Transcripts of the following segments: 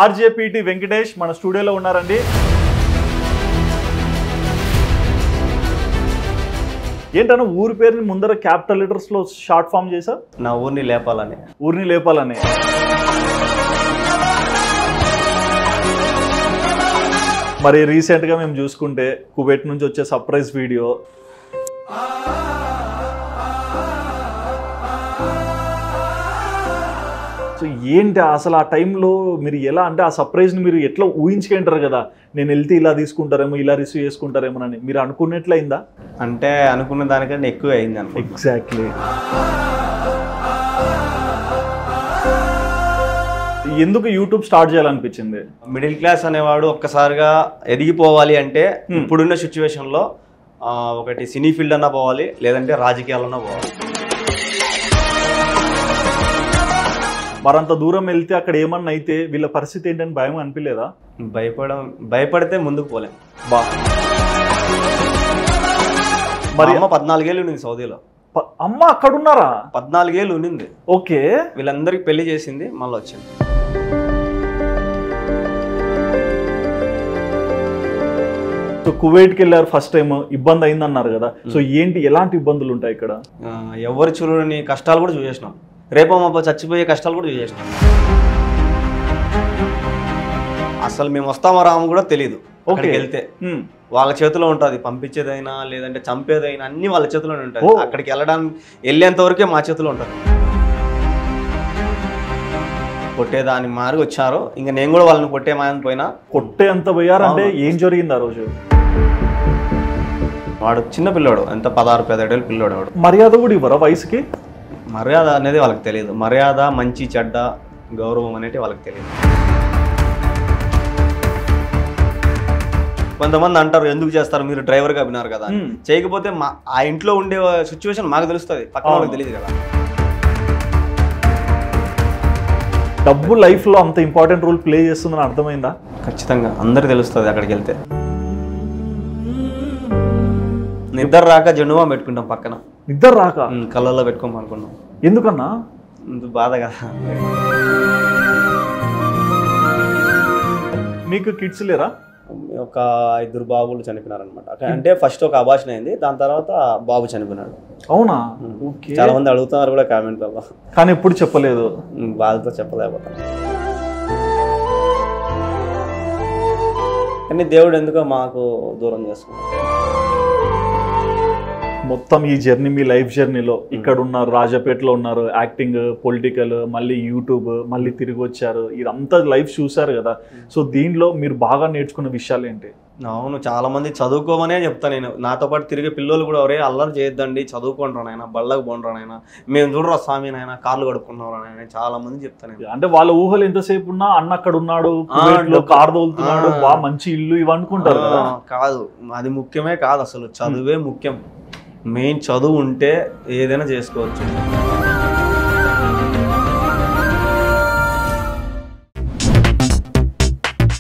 RJPT Venkatesh మన స్టూడియోలో ఉన్నారండి. ఏంటన్నా ఊరి పేరుని ముందర క్యాపిటల్ లెటర్స్ లో షార్ట్ ఫామ్ చేసా? నా ఊరిని లేపాలని. ఊరిని లేపాలని. మరి రీసెంట్ గా మేము చూసుకుంటే కువైట్ నుంచి వచ్చే సర్ప్రైజ్ వీడియో, సో ఏంటి అసలు ఆ టైంలో మీరు ఎలా అంటే ఆ సర్ప్రైజ్ని మీరు ఎట్లా ఊహించుకుంటారు కదా, నేను వెళ్తే ఇలా తీసుకుంటారేమో, ఇలా రిసీవ్ చేసుకుంటారేమో అని మీరు అనుకున్నట్లయిందా? అంటే అనుకున్న దానికంటే ఎక్కువ అయింది అనుకో. ఎగ్జాక్ట్లీ. ఎందుకు యూట్యూబ్ స్టార్ట్ చేయాలనిపించింది? మిడిల్ క్లాస్ అనేవాడు ఒక్కసారిగా ఎదిగిపోవాలి అంటే ఇప్పుడున్న సిచ్యువేషన్లో ఒకటి సినీ ఫీల్డ్ అన్నా పోవాలి, లేదంటే రాజకీయాలన్నా పోవాలి. మరంత దూరం వెళ్తే అక్కడ ఏమన్నా అయితే వీళ్ళ పరిస్థితి ఏంటని భయం అనిపించలేదా? భయపడితే ముందుకు పోలేం. మరి అమ్మ 14 ఏళ్ళు ఉండింది సౌదీలో. అమ్మ అక్కడ ఉన్నారా? 14 ఏళ్ళు ఉండింది. ఓకే. వీళ్ళందరికి పెళ్లి చేసింది, మళ్ళీ వచ్చింది. సో కువైట్కి వెళ్ళారు ఫస్ట్ టైం, ఇబ్బంది అయింది అన్నారు కదా, సో ఏంటి ఎలాంటి ఇబ్బందులు ఉంటాయి ఇక్కడ? ఎవరు చూడని కష్టాలు కూడా చూసేసినాం, రేపో మాపో చచ్చిపోయే కష్టాలు కూడా చూసేసినాం. అసలు మేము వస్తామో రాము కూడా తెలీదు. అక్కడికి వెళ్తే వాళ్ళ చేతిలో ఉంటుంది, పంపించేదైనా లేదంటే చంపేదైనా అన్ని వాళ్ళ చేతిలోనే ఉంటుంది. అక్కడికి వెళ్ళేంత వరకే మా చేతిలో ఉంటుంది. కొట్టేదాని మారి వచ్చారు, ఇంకా నేను కూడా వాళ్ళని కొట్టే మాయని పోయినా. కొట్టేంత పోయారంటే ఏం జరిగింది ఆ రోజు? వాడు చిన్న పిల్లోడు, ఎంత 16-17 ఏళ్ళ పిల్లోడు. వాడు మర్యాద కూడా ఇవ్వరా వయసుకి? మర్యాద అనేది వాళ్ళకి తెలియదు. మర్యాద, మంచి చెడ్డ, గౌరవం అనేది వాళ్ళకి తెలియదు. కొంతమంది అంటారు ఎందుకు చేస్తారు మీరు డ్రైవర్గా విన్నారు కదా, చేయకపోతే ఆ ఇంట్లో ఉండే సిచ్యువేషన్ మాకు తెలుస్తుంది, పక్కన వాళ్ళకి తెలియదు కదా. డబ్బు లైఫ్ లో అంత ఇంపార్టెంట్ రోల్ ప్లే చేస్తుందని అర్థమైందా? ఖచ్చితంగా అందరికి తెలుస్తుంది అక్కడికి వెళ్తే. నిద్ర రాక జెండుబాం పెట్టుకుంటాం పక్కన. నిద్ర రాక కళ్ళల్లో పెట్టుకోం అనుకున్నాం. ఎందుకన్నా? బాధ కదా. మీకు కిడ్స్ లేరా? ఒక 2 బాబులు చనిపోయినారనమాట. అంటే ఫస్ట్ ఒక అబార్షన్ అయింది, దాని తర్వాత బాబు చనిపోయినాడు. అవునా? చాలా మంది అడుగుతున్నారు కూడా కామెంట్లలో, కానీ ఎప్పుడు చెప్పలేదు. బాధతో చెప్పలేకపోతాను. కానీ దేవుడు ఎందుకో మాకు దూరం చేసుకున్నాడు. మొత్తం ఈ జర్నీ, మీ లైఫ్ జర్నీలో ఇక్కడ ఉన్నారు, రాజాపేటలో ఉన్నారు, యాక్టింగ్, పొలిటికల్, మళ్ళీ యూట్యూబ్, మళ్ళీ తిరిగి వచ్చారు, ఇదంతా లైఫ్ చూసారు కదా, సో దీనిలో మీరు బాగా నేర్చుకున్న విషయాలు ఏంటి? అవును, చాలా మంది చదువుకోమనే చెప్తాను నేను. నాతో పాటు తిరిగే పిల్లలు కూడా ఎవరే అల్లరి చేయొద్దండి, చదువుకుంటారు నాయన, బళ్ళకు పోండ్రా నాయన, మేము చూడరా స్వామి నాయన, కార్లు కడుక్కున్నారా నాయన, చాలా మంది చెప్తాను. అంటే వాళ్ళ ఊహలు ఎంతసేపు ఉన్నా అన్న అక్కడ ఉన్నాడు, కారు తోలుతున్నాడు, బాగా మంచి ఇల్లు, ఇవి అనుకుంటారు కదా. కాదు, అది ముఖ్యమే కాదు, అసలు చదువే ముఖ్యం. మెయిన్ చదువు ఉంటే ఏదైనా చేసుకోవచ్చు.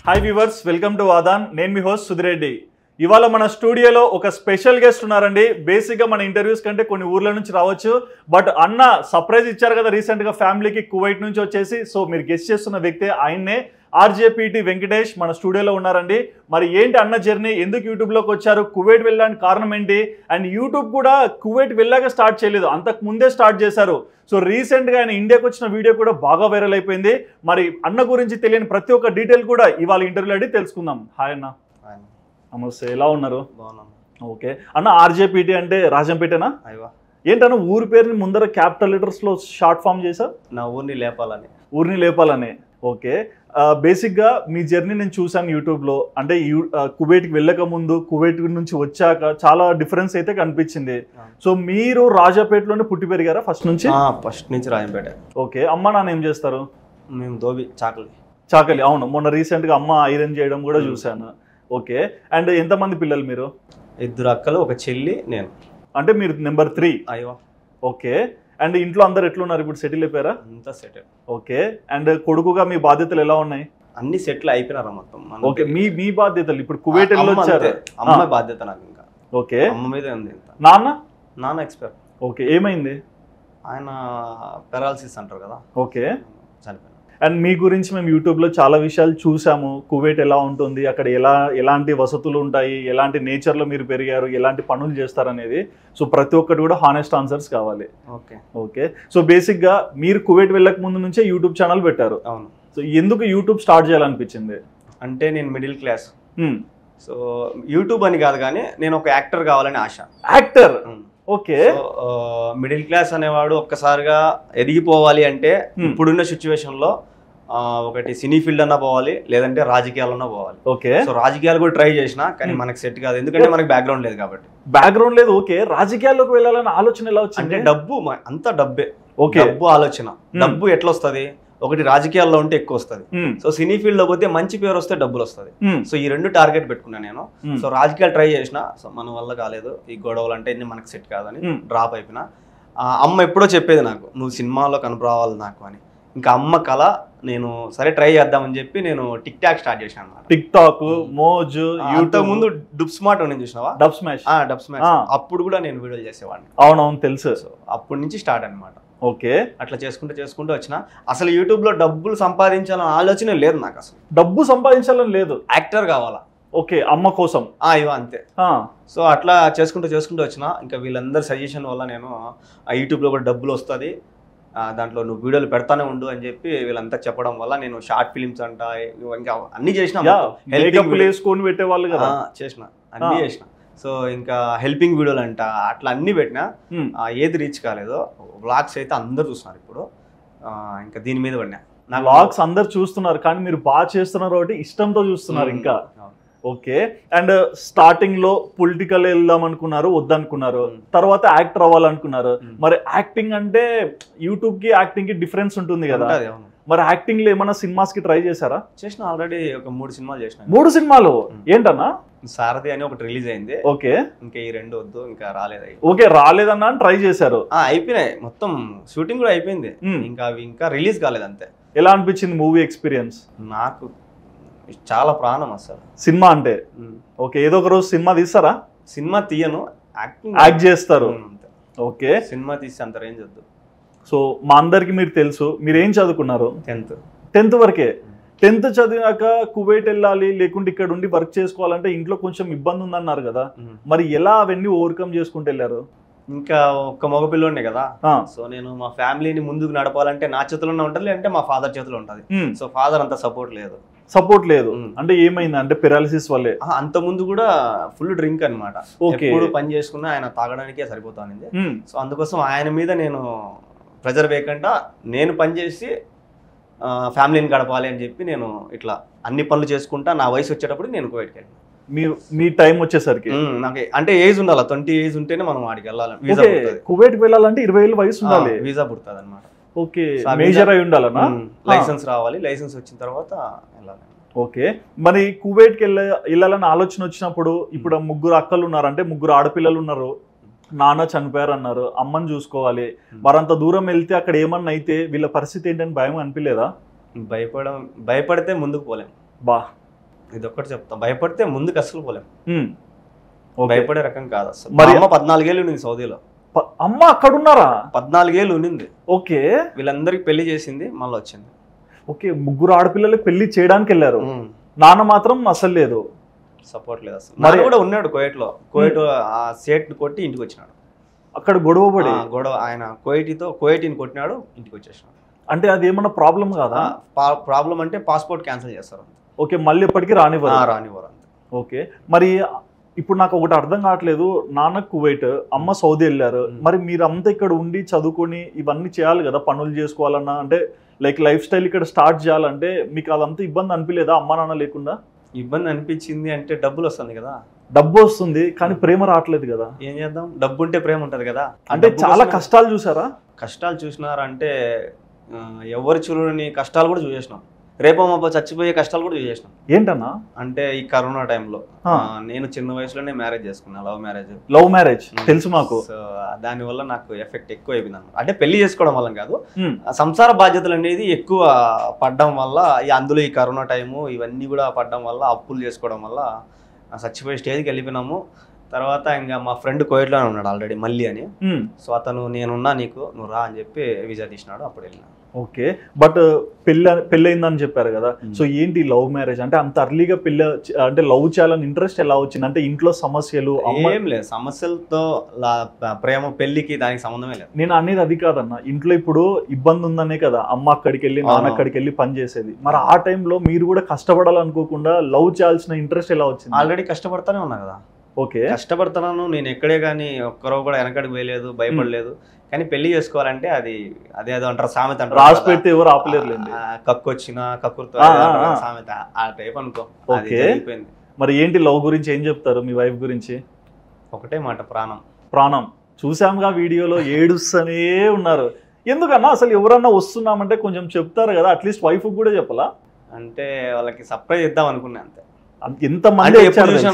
హాయ్ వ్యూవర్స్, వెల్కమ్ టు వాదాన్. నేను మీ హోస్ట్ సుధిరెడ్డి. ఇవాళ మన స్టూడియోలో ఒక స్పెషల్ గెస్ట్ ఉన్నారండి. బేసిక్గా మన ఇంటర్వ్యూస్ కంటే కొన్ని ఊర్ల నుంచి రావచ్చు, బట్ అన్న సర్ప్రైజ్ ఇచ్చారు కదా రీసెంట్గా ఫ్యామిలీకి కువైట్ నుంచి వచ్చేసి. సో మీరు గెస్ట్ చేస్తున్న వ్యక్తే ఆయన్నే, ఆర్జేపీటీ వెంకటేష్ మన స్టూడియోలో ఉన్నారండి. మరి ఏంటి అన్న జర్నీ, ఎందుకు యూట్యూబ్లోకి వచ్చారు, కువైట్ వెళ్ళడానికి కారణం ఏంటి, అండ్ యూట్యూబ్ కూడా కువైట్ వెళ్ళాక స్టార్ట్ చేయలేదు, అంతకు ముందే స్టార్ట్ చేశారు. సో రీసెంట్గా ఆయన ఇండియాకి వచ్చిన వీడియో కూడా బాగా వైరల్ అయిపోయింది. మరి అన్న గురించి తెలియని ప్రతి ఒక్క డీటెయిల్ కూడా ఇవాళ ఇంటర్వ్యూలో అడిగి తెలుసుకుందాం. హాయ్ అన్న. నమస్తే, ఎలా ఉన్నారు? ఓకే అన్న, ఆర్జేపీటీ అంటే రాజంపేటనా? ఏంటన్నా ఊరి పేరుని ముందర క్యాపిటల్ లెటర్స్ లో షార్ట్ ఫామ్ చేసా? నా ఊరిని లేపాలని. ఊరిని లేపాలని. ఓకే. బేసిక్గా మీ జర్నీ నేను చూసాను యూట్యూబ్లో. అంటే కువైట్కి వెళ్ళక ముందు, కువైట్ నుంచి వచ్చాక చాలా డిఫరెన్స్ అయితే కనిపించింది. సో మీరు రాజాపేటలోనే పుట్టి పెరిగారా ఫస్ట్ నుంచి? ఫస్ట్ నుంచి రాజంపేట. ఓకే. అమ్మ నాన్న ఏం చేస్తారు? మేము దోబి చాకలి. అవును, మొన్న రీసెంట్గా అమ్మ ఐరన్ చేయడం కూడా చూశాను. ఓకే. అండ్ ఎంతమంది పిల్లలు మీరు? 2 అక్కలు, ఒక చెల్లి, నేను. అంటే మీరు నెంబర్ 3. అయ్యో. ఓకే. అండ్ ఇంట్లో అందరు ఎట్లున్నారు ఇప్పుడు? సెటిల్ అయిపోయారా? అంతా సెటిల్. ఓకే. అండ్ కొడుకుగా మీ బాధ్యతలు ఎలా ఉన్నాయి? అన్ని సెటిల్ అయిపోయినారా మొత్తం. ఓకే. మీ బాధ్యతలు ఇప్పుడు కువైట్ వెళ్ళొచ్చారు. అమ్మ బాధ్యత నాకు ఇంకా. ఓకే. అమ్మ మీద ఉంది. నాన్న ఎక్స్పైర్. ఓకే. ఏమైంది? ఆయన పెరాలసిస్ అంటారు కదా. ఓకే. చనిపోయినా. అండ్ మీ గురించి మేము యూట్యూబ్లో చాలా విషయాలు చూసాము. కువైట్ ఎలా ఉంటుంది, అక్కడ ఎలాంటి వసతులు ఉంటాయి, ఎలాంటి నేచర్లో మీరు పెరిగారు, ఎలాంటి పనులు చేస్తారనేది. సో ప్రతి ఒక్కటి కూడా హానెస్ట్ ఆన్సర్స్ కావాలి. ఓకే. సో బేసిక్గా మీరు కువైట్ వెళ్ళక ముందు నుంచే యూట్యూబ్ ఛానల్ పెట్టారు. అవును. సో ఎందుకు యూట్యూబ్ స్టార్ట్ చేయాలనిపించింది? అంటే నేను మిడిల్ క్లాస్. సో యూట్యూబ్ అని కాదు కానీ నేను ఒక యాక్టర్ కావాలని ఆశ. యాక్టర్? ఓకే. మిడిల్ క్లాస్ అనేవాడు ఒక్కసారిగా ఎదిగిపోవాలి అంటే ఇప్పుడున్న సిచ్యువేషన్ లో ఒకటి సినీ ఫీల్డ్ అన్నా పోవాలి, లేదంటే రాజకీయాలన్నా పోవాలి. ఓకే. సో రాజకీయాలు కూడా ట్రై చేసినా కానీ మనకి సెట్ కాదు, ఎందుకంటే మనకి బ్యాక్గ్రౌండ్ లేదు కాబట్టి. బ్యాక్గ్రౌండ్ లేదు. ఓకే. రాజకీయాల్లోకి వెళ్ళాలని ఆలోచన ఎలా వచ్చింది? అంటే డబ్బు, అంతా డబ్బే. ఓకే. డబ్బు ఆలోచన. డబ్బు ఎట్లా వస్తుంది? ఒకటి రాజకీయాల్లో ఉంటే ఎక్కువ వస్తుంది, సో సినీ ఫీల్డ్ లో పోతే మంచి పేరు వస్తే డబ్బులు వస్తుంది. సో ఈ రెండు టార్గెట్ పెట్టుకున్నాను నేను. సో రాజకీయాలు ట్రై చేసిన, సో మన వల్ల కాలేదు, ఈ గొడవలు అంటే ఇన్ని మనకి సెట్ కాదని డ్రాప్ అయిపోయినా. అమ్మ ఎప్పుడో చెప్పేది నాకు, నువ్వు సినిమాలో కనపరావాలి నాకు అని. ఇంకా అమ్మ కళ, నేను సరే ట్రై చేద్దామని చెప్పి నేను టిక్ టాక్ స్టార్ట్ చేశాను అనమాట. టిక్ టాక్, మోజ్, యూట్యూబ్ ముందు డబ్ స్మార్ట్ అని చూసినావా? Dub smash. అప్పుడు కూడా నేను వీడియోలు చేసేవాడిని. అవునవును, తెలుసు. సో అప్పటి నుంచి స్టార్ట్ అనమాట. ఓకే. అట్లా చేసుకుంటూ వచ్చిన. అసలు యూట్యూబ్ లో డబ్బులు సంపాదించాలని ఆలోచన లేదు నాకు. అసలు డబ్బు సంపాదించాలని లేదు, యాక్టర్ కావాలా. ఓకే. అమ్మ కోసం ఇవ అంతే. సో అట్లా చేసుకుంటూ వచ్చిన. ఇంకా వీళ్ళందరి సజెషన్ వల్ల నేను ఆ యూట్యూబ్ లో కూడా డబ్బులు వస్తుంది, దాంట్లో నువ్వు వీడియోలు పెడతానే ఉండు అని చెప్పి వీళ్ళంతా చెప్పడం వల్ల నేను షార్ట్ ఫిలిమ్స్ అంట ఇంకా అన్ని చేసిన. పెట్టేవాళ్ళు కదా, చేసిన అన్ని చేసిన. సో ఇంకా హెల్పింగ్ వీడియోలు అంట అట్లా అన్ని పెట్టినా, ఏది రీచ్ కాలేదో. వ్లాగ్స్ అయితే అందరు చూస్తున్నారు ఇప్పుడు, ఇంకా దీని మీద పడినా. నా వ్లాగ్స్ అందరు చూస్తున్నారు, కానీ మీరు బాగా చేస్తున్నారు కాబట్టి ఇష్టంతో చూస్తున్నారు ఇంకా. ఓకే. అండ్ స్టార్టింగ్ లో పొలిటికల్ వెళ్దాం అనుకున్నారు, వద్దనుకున్నారు. తర్వాత యాక్టర్ అవ్వాలనుకున్నారు. మరి యాక్టింగ్ అంటే యూట్యూబ్ కి యాక్టింగ్ కి డిఫరెన్స్ ఉంటుంది కదా, మరి యాక్టింగ్ లో ఏమన్నా సినిమాస్ కి ట్రై చేశారా? చేసిన, ఆల్రెడీ ఒక 3 సినిమాలు చేసిన. 3 సినిమాలు? ఏంటన్నా? సారథి అని ఒకటి రిలీజ్ అయింది. ఓకే. ఇంకా ఈ 2 వద్దు, ఇంకా రాలేదు. ఓకే, రాలేదన్నా ట్రై చేశారు? అయిపోయినాయి, మొత్తం షూటింగ్ కూడా అయిపోయింది, ఇంకా అవి ఇంకా రిలీజ్ కాలేదు అంతే. ఎలా అనిపించింది మూవీ ఎక్స్పీరియన్స్? నాకు చాలా ప్రాణం అసలు సినిమా అంటే. ఓకే. ఏదో ఒక రోజు సినిమా తీస్తారా? సినిమా తీయను, యాక్ట్ చేస్తారు. ఓకే. సినిమా తీసి అంత రేంజ్ వద్దు. సో మా అందరికి మీరు తెలుసు, మీరు ఏం చదువుకున్నారు? 10th వరకే. 10th చదివాక కువైట్ వెళ్ళాలి, లేకుంటే ఇక్కడ ఉండి వర్క్ చేసుకోవాలంటే ఇంట్లో కొంచెం ఇబ్బంది ఉందన్నారు కదా, మరి ఎలా అవన్నీ ఓవర్కమ్ చేసుకుంటూ వెళ్ళారు? ఇంకా ఒక్క మగపిల్లోనే కదా, సో నేను మా ఫ్యామిలీని ముందుకు నడపాలంటే నా చేతిలోనే ఉంటుంది, లేదంటే మా ఫాదర్ చేతిలో ఉంటుంది. సో ఫాదర్ అంత సపోర్ట్ లేదు. అంటే ఏమైంది? అంటే పెరాలిసిస్ వల్లే? అంత ముందు కూడా ఫుల్ డ్రింక్ అనమాట. ఎప్పుడు పని చేసుకున్నా ఆయన తాగడానికే సరిపోతానింది. సో అందుకోసం ఆయన మీద నేను ప్రెజర్ వేయకుండా నేను పనిచేసి ఫ్యామిలీని గడపాలి అని చెప్పి నేను ఇట్లా అన్ని పనులు చేసుకుంటా. నా వయసు వచ్చేటప్పుడు నేను కువైట్కి వెళ్ళాను. మీ టైం వచ్చేసరికి నాకు అంటే ఏజ్ ఉండాలి, 20 ఏజ్ ఉంటేనే మనం వాడికి వెళ్ళాలి. వీసా కువైట్ వెళ్ళాలంటే 20 ఏళ్ళ వయసు ఉండాలి, వీసా పుడుతుంది అనమాట. ఓకే. మేజర్ అయి ఉండాలన్నా? లైసెన్స్ రావాలి, లైసెన్స్ వచ్చిన తర్వాత వెళ్ళాలి. ఓకే. మరి కువైట్కి వెళ్ళాలని ఆలోచన వచ్చినప్పుడు, ఇప్పుడు 3 అక్కలు ఉన్నారు, అంటే 3 ఆడపిల్లలు ఉన్నారు, నాన్న చనిపోయారు అన్నారు, అమ్మని చూసుకోవాలి, మరంత దూరం వెళ్తే అక్కడ ఏమన్నా అయితే వీళ్ళ పరిస్థితి ఏంటని భయం అనిపించలేదా? భయపడితే ముందుకు పోలేం. ఇది ఒక్కటి చెప్తా, భయపడితే ముందుకు అసలు పోలేం. భయపడే రకం కాదు అసలు. మరి అమ్మ 14 ఏళ్ళు ఉంది సౌదీలో. అమ్మ అక్కడ ఉన్నారా? 14 ఏళ్ళు ఉంది. ఓకే. వీళ్ళందరికి పెళ్లి చేసింది, మళ్ళీ వచ్చింది. ఓకే. 3 ఆడపిల్లలకి పెళ్లి చేయడానికి వెళ్ళారు, నాన్న మాత్రం అసలు లేదు, సపోర్ట్ లేదు అసలు. మరి కూడా ఉన్నాడు కువైట్ లో, కువైట్ ఆ సేట్ కొట్టి ఇంటికి వచ్చినాడు. అక్కడ గొడవ ఆయన కువైటీని కొట్టినాడు, ఇంటికి వచ్చేసినాడు. అంటే అది ఏమన్నా ప్రాబ్లం కాదా? ప్రాబ్లం అంటే పాస్పోర్ట్ క్యాన్సిల్ చేస్తారు. ఓకే. మళ్ళీ ఎప్పటికీ రానివ్వరు అంతే. ఓకే. మరి ఇప్పుడు నాకు ఒకటి అర్థం కావట్లేదు, నాన్న కువైట్, అమ్మ సౌదీ వెళ్ళారు, మరి మీరంతా ఇక్కడ ఉండి చదువుకొని ఇవన్నీ చేయాలి కదా, పనులు చేసుకోవాలన్నా, అంటే లైఫ్ స్టైల్ ఇక్కడ స్టార్ట్ చేయాలంటే మీకు అదంతా ఇబ్బంది అనిపించలేదా అమ్మ నాన్న లేకుండా? ఇబ్బంది అనిపించింది. అంటే డబ్బులు వస్తుంది కదా, డబ్బు వస్తుంది కానీ ప్రేమ రావట్లేదు కదా, ఏం చేద్దాం? డబ్బు ఉంటే ప్రేమ ఉంటది కదా. అంటే చాలా కష్టాలు చూసారా? కష్టాలు చూసినారంటే ఎవరు చూడని కష్టాలు కూడా చూసేసినాం. రేపమ్మ చచ్చిపోయే కష్టాలు కూడా చూసేసినాం. ఏంటన్నా? అంటే ఈ కరోనా టైంలో నేను చిన్న వయసులోనే మ్యారేజ్ చేసుకున్నా, లవ్ మ్యారేజ్ తెలుసు మాకు. సో దానివల్ల నాకు ఎఫెక్ట్ ఎక్కువ అయిపోయింది అనమాట. అంటే పెళ్లి చేసుకోవడం వల్ల కాదు, సంసార బాధ్యతలు అనేది ఎక్కువ పడడం వల్ల, అందులో ఈ కరోనా టైము ఇవన్నీ కూడా పడడం వల్ల, అప్పులు చేసుకోవడం వల్ల చచ్చిపోయే స్టేజ్కి వెళ్ళిపోయినాము. తర్వాత ఇంకా మా ఫ్రెండ్ కువైట్లోనే ఉన్నాడు ఆల్రెడీ, మళ్ళీ అని. సో అతను నేనున్నా, నువ్వు రా అని చెప్పి వీసా తీసినాడు, అప్పుడు వెళ్ళినా. ఓకే. బట్ పెళ్ళయిందని చెప్పారు కదా, సో ఏంటి లవ్ మ్యారేజ్ అంటే అంత అర్లీగా పెళ్ళి అంటే లవ్ చేయాలని ఇంట్రెస్ట్ ఎలా వచ్చింది? అంటే ఇంట్లో సమస్యలు? ఏం లేదు, సమస్యలతో ప్రేమ పెళ్లికి దానికి సంబంధమే లేదు. నేను అనేది అది కాదన్న, ఇంట్లో ఇప్పుడు ఇబ్బంది ఉందనే కదా అమ్మ అక్కడికి వెళ్ళి నాన్న అక్కడికి వెళ్ళి పని చేసేది. మరి ఆ టైంలో మీరు కూడా కష్టపడాలనుకోకుండా లవ్ చేయాల్సిన ఇంట్రెస్ట్ ఎలా వచ్చింది? ఆల్రెడీ కష్టపడతానే ఉన్నా కదా. ఓకే, కష్టపడుతున్నాను నేను, ఎక్కడే కానీ ఒక్కరో కూడా వెనకడికి వేయలేదు, భయపడలేదు. కానీ పెళ్లి చేసుకోవాలంటే అది అదేదో అంటారు, సామెత అంటారు, రాసి పెడితే ఎవరు ఆపలేరు, కక్కు వచ్చిన కక్కుర్తో సామెత, ఆ టైప్ అనుకో. ఓకే, మరి ఏంటి లవ్ గురించి ఏం చెప్తారు మీ వైఫ్ గురించి? ఒకటే మాట, ప్రాణం. ప్రాణం. చూసాంగా వీడియోలో ఏడుస్తూనే ఉన్నారు. ఎందుకన్నా అసలు ఎవరన్నా వస్తున్నామంటే కొంచెం చెప్తారు కదా, అట్లీస్ట్ వైఫ్ కూడా చెప్పాలా? అంటే వాళ్ళకి సర్ప్రైజ్ ఇద్దాం అనుకున్నా అంతే. ఎంతమంది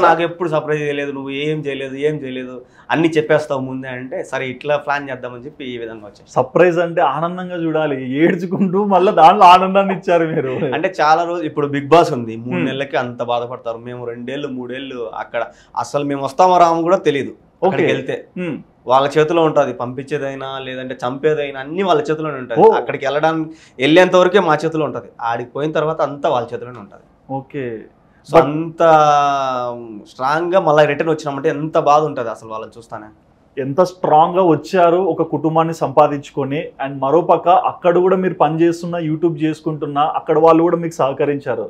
నాకు ఎప్పుడు సర్ప్రైజ్ చేయలేదు, నువ్వు ఏం చేయలేదు అన్ని చెప్పేస్తావు ముందే అంటే, సరే ఇట్లా ప్లాన్ చేద్దామని చెప్పి ఈ విధంగా వచ్చాయి. సర్ప్రైజ్ అంటే ఆనందంగా చూడాలి, ఏడ్చుకుంటూ మళ్ళీ దాంట్లో ఆనందాన్ని ఇచ్చారు మీరు. అంటే చాలా రోజు ఇప్పుడు బిగ్ బాస్ ఉంది, 3 నెలలకి అంత బాధపడతారు. మేము 2 ఏళ్ళు 3 ఏళ్ళు అక్కడ అసలు మేము వస్తామో రాము కూడా తెలియదు. అక్కడికి వెళ్తే వాళ్ళ చేతిలో ఉంటుంది, పంపించేదైనా లేదంటే చంపేదైనా అన్ని వాళ్ళ చేతిలోనే ఉంటుంది. అక్కడికి వెళ్ళేంత వరకే మా చేతిలో ఉంటుంది, ఆడికి పోయిన తర్వాత అంతా వాళ్ళ చేతిలోనే ఉంటుంది. ఓకే, సో అంత స్ట్రాంగ్ గా మళ్ళీ రిటర్న్ వచ్చినామంటే ఎంత బాధ ఉంటుంది అసలు వాళ్ళని చూస్తానే. ఎంత స్ట్రాంగ్ గా వచ్చారు, ఒక కుటుంబాన్ని సంపాదించుకొని. అండ్ మరోపక్క అక్కడ కూడా మీరు పని చేస్తున్నా, యూట్యూబ్ చేసుకుంటున్నా, అక్కడ వాళ్ళు కూడా మీకు సహకరించారు.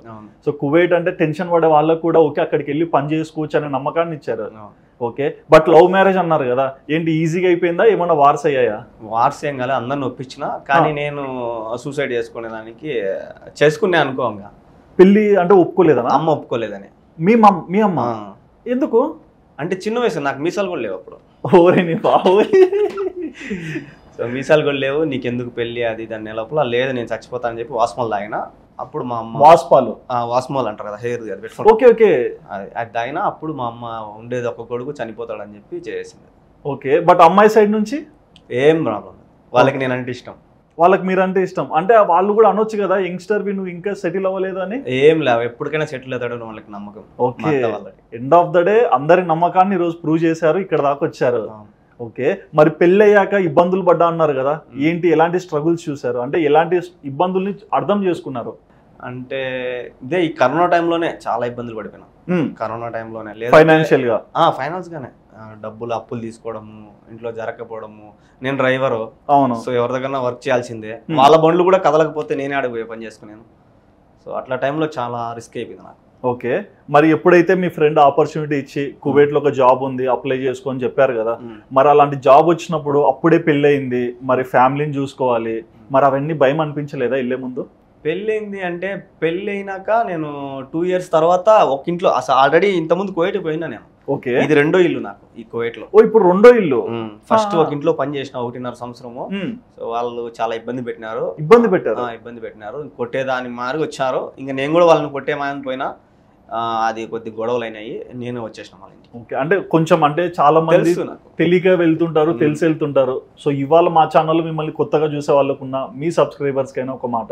సో కువైట్ అంటే టెన్షన్ పడే వాళ్ళకు కూడా ఓకే అక్కడికి వెళ్ళి పని చేసుకోవచ్చు అనే నమ్మకాన్ని ఇచ్చారు. ఓకే, బట్ లవ్ మ్యారేజ్ అన్నారు కదా, ఏంటి ఈజీగా అయిపోయిందా, ఏమన్నా వార్స్ అయ్యాయా? వార్స్ ఏం కాలే, అందరిని ఒప్పించిన. కానీ నేను సూసైడ్ చేసుకునేదానికి చేసుకునే అనుకోంగా. పెళ్లి అంటే ఒప్పుకోలేదా? అమ్మ ఒప్పుకోలేదని. మీ అమ్మ ఎందుకు? అంటే చిన్న వయసు, నాకు మీసాలు కూడా లేవు అప్పుడు. ఓరేని బాబోయ్. సో మీసాలు కూడా లేవు, నీకెందుకు పెళ్లి అది దాన్ని లోపల లేదు, నేను చచ్చిపోతా అని చెప్పి వాస్మాల్ తాగిన. అప్పుడు మా అమ్మ, వాస్మాల్ అంటారు కదా హెయిర్, ఓకే ఓకే, అది తాగినా. అప్పుడు మా అమ్మ ఉండేది ఒక కొడుకు చనిపోతాడని చెప్పి చేసింది. ఓకే, బట్ అమ్మాయి సైడ్ నుంచి ఏం ప్రాబ్లం, వాళ్ళకి నేనంటే ఇష్టం. వాళ్ళకి మీరంటే ఇష్టం అంటే వాళ్ళు కూడా అనొచ్చు కదా, యంగ్స్టర్ వి నువ్వు ఇంకా సెటిల్ అవ్వలేదు అని. ఏం లేవు, ఎప్పటికైనా సెటిల్ అవుతాడు వాళ్ళకి నమ్మకం. Okay, end of the day అందరి నమ్మకాన్ని ఈరోజు ప్రూవ్ చేశారు, ఇక్కడ దాకా వచ్చారు. ఓకే, మరి పెళ్ళి అయ్యాక ఇబ్బందులు పడ్డా అన్నారు కదా, ఏంటి ఎలాంటి స్ట్రగుల్స్ చూసారు, అంటే ఎలాంటి ఇబ్బందుల్ని అర్థం చేసుకున్నారు? అంటే ఇదే ఈ కరోనా టైంలోనే చాలా ఇబ్బందులు పడిపోయినా. కరోనా టైంలోనే ఫైనాన్షియల్ గా, ఫైనాన్స్ గానే డబ్బులు అప్పులు తీసుకోవడము, ఇంట్లో జరగకపోవడము. నేను డ్రైవరు, అవును, సో ఎవరి దగ్గర వర్క్ చేయాల్సిందే. వాళ్ళ బండ్లు కూడా కదలకపోతే నేనే అడిగిపోయే పని చేసుకున్నాను. సో అట్లా టైంలో చాలా రిస్క్ అయిపోయింది నాకు. ఓకే, మరి ఎప్పుడైతే మీ ఫ్రెండ్ ఆపర్చునిటీ ఇచ్చి కువైట్ లో ఒక జాబ్ ఉంది అప్లై చేసుకొని చెప్పారు కదా, మరి అలాంటి జాబ్ వచ్చినప్పుడు అప్పుడే పెళ్ళి అయింది, మరి ఫ్యామిలీని చూసుకోవాలి, మరి అవన్నీ భయం అనిపించలేదా వెళ్ళే ముందు? పెళ్ళయింది అంటే, పెళ్ళి అయినాక నేను 2 years తర్వాత ఒక ఇంట్లో, అసలు ఆల్రెడీ ఇంతకుముందు కువైట్ పోయినా నేను. ఓకే, ఇది 2వ ఇల్లు నాకు ఈ కువైట్ లో. ఓ ఇప్పుడు 2వ ఇల్లు. ఫస్ట్ ఒక ఇంట్లో పని చేసిన 1.5 సంవత్సరము. సో వాళ్ళు చాలా ఇబ్బంది పెట్టారు. కొట్టేదాని మారి వచ్చారు. ఇంకా నేను కూడా వాళ్ళని కొట్టేమాని పోయినా, అది కొద్ది గొడవలు అయినాయి, నేను వచ్చేసిన వాళ్ళ ఇంటికి. ఓకే, అంటే కొంచెం అంటే చాలా మంది తెలియక వెళ్తుంటారు, తెలిసి వెళ్తుంటారు. సో ఇవాళ మా ఛానల్ మిమ్మల్ని కొత్తగా చూసే వాళ్ళకున్న మీ సబ్స్క్రైబర్స్ కైనా ఒక మాట,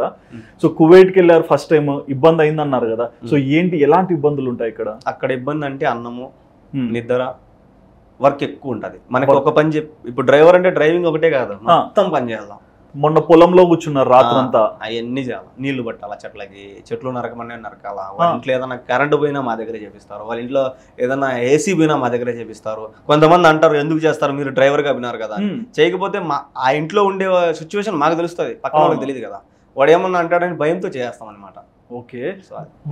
సో కువైట్కి వెళ్ళారు ఫస్ట్ టైం, ఇబ్బంది అయింది అన్నారు కదా, సో ఏంటి ఎలాంటి ఇబ్బందులు ఉంటాయి ఇక్కడ? అక్కడ ఇబ్బంది అంటే అన్నము, నిద్ర, వర్క్ ఎక్కువ ఉంటది. మనకి ఒక పని ఇప్పుడు డ్రైవర్ అంటే డ్రైవింగ్ ఒకటే కాదు, మొత్తం పని చేయాలి. మొన్న పొలంలో కూర్చున్నారు రాత్రంతా, అవన్నీ చేయాలి. నీళ్లు పట్టాలా చెట్లకి, చెట్లు నరకమనే నరకాలా. వాళ్ళ ఇంట్లో ఏదైనా కరెంటు పోయినా మా దగ్గరే చేపిస్తారు, వాళ్ళ ఇంట్లో ఏదైనా ఏసీ పోయినా మా దగ్గరే చేపిస్తారు. కొంతమంది అంటారు ఎందుకు చేస్తారు, మీరు డ్రైవర్ గా విన్నారు కదా. చేయకపోతే ఆ ఇంట్లో ఉండే సిచ్యువేషన్ మాకు తెలుస్తుంది, పక్కన వాళ్ళకి తెలియదు కదా. వాడు ఏమన్నా అంటాడని భయంతో చేస్తాం అనమాట. ఓకే,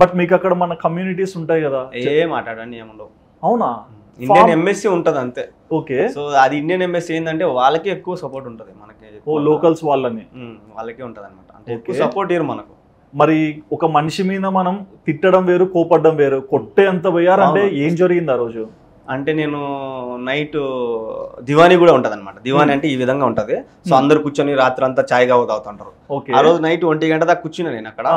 బట్ మీకు అక్కడ మన కమ్యూనిటీస్ ఉంటాయి కదా, ఏం మాట్లాడండి ఏముండవు. అవునా? ఇండియన్ ఎంఎస్సీ ఉంటది అంతే. ఓకే, సో అది ఇండియన్ ఎంఎస్సీ ఏంటంటే వాళ్ళకే ఎక్కువ సపోర్ట్ ఉంటది, మనకి లోకల్స్ వాళ్ళని వాళ్ళకే ఉంటది అనమాట. అంటే ఎక్కువ సపోర్ట్ ఇయ్యరు మనకు. మరి ఒక మనిషి మీద మనం తిట్టడం వేరు, కోపడ్డం వేరు. కొట్టే అంత పోయారంటే ఏం జరిగింది ఆ రోజు? అంటే నేను నైట్ దివానీ కూడా ఉంటది అనమాట. దివానీ అంటే ఈ విధంగా ఉంటది. సో అందరు కూర్చొని రాత్రి అంతా చాయ్ తాగుతుంటారు. ఆ రోజు నైట్ 1 గంట దాకా కూర్చున్నా నేను అక్కడ.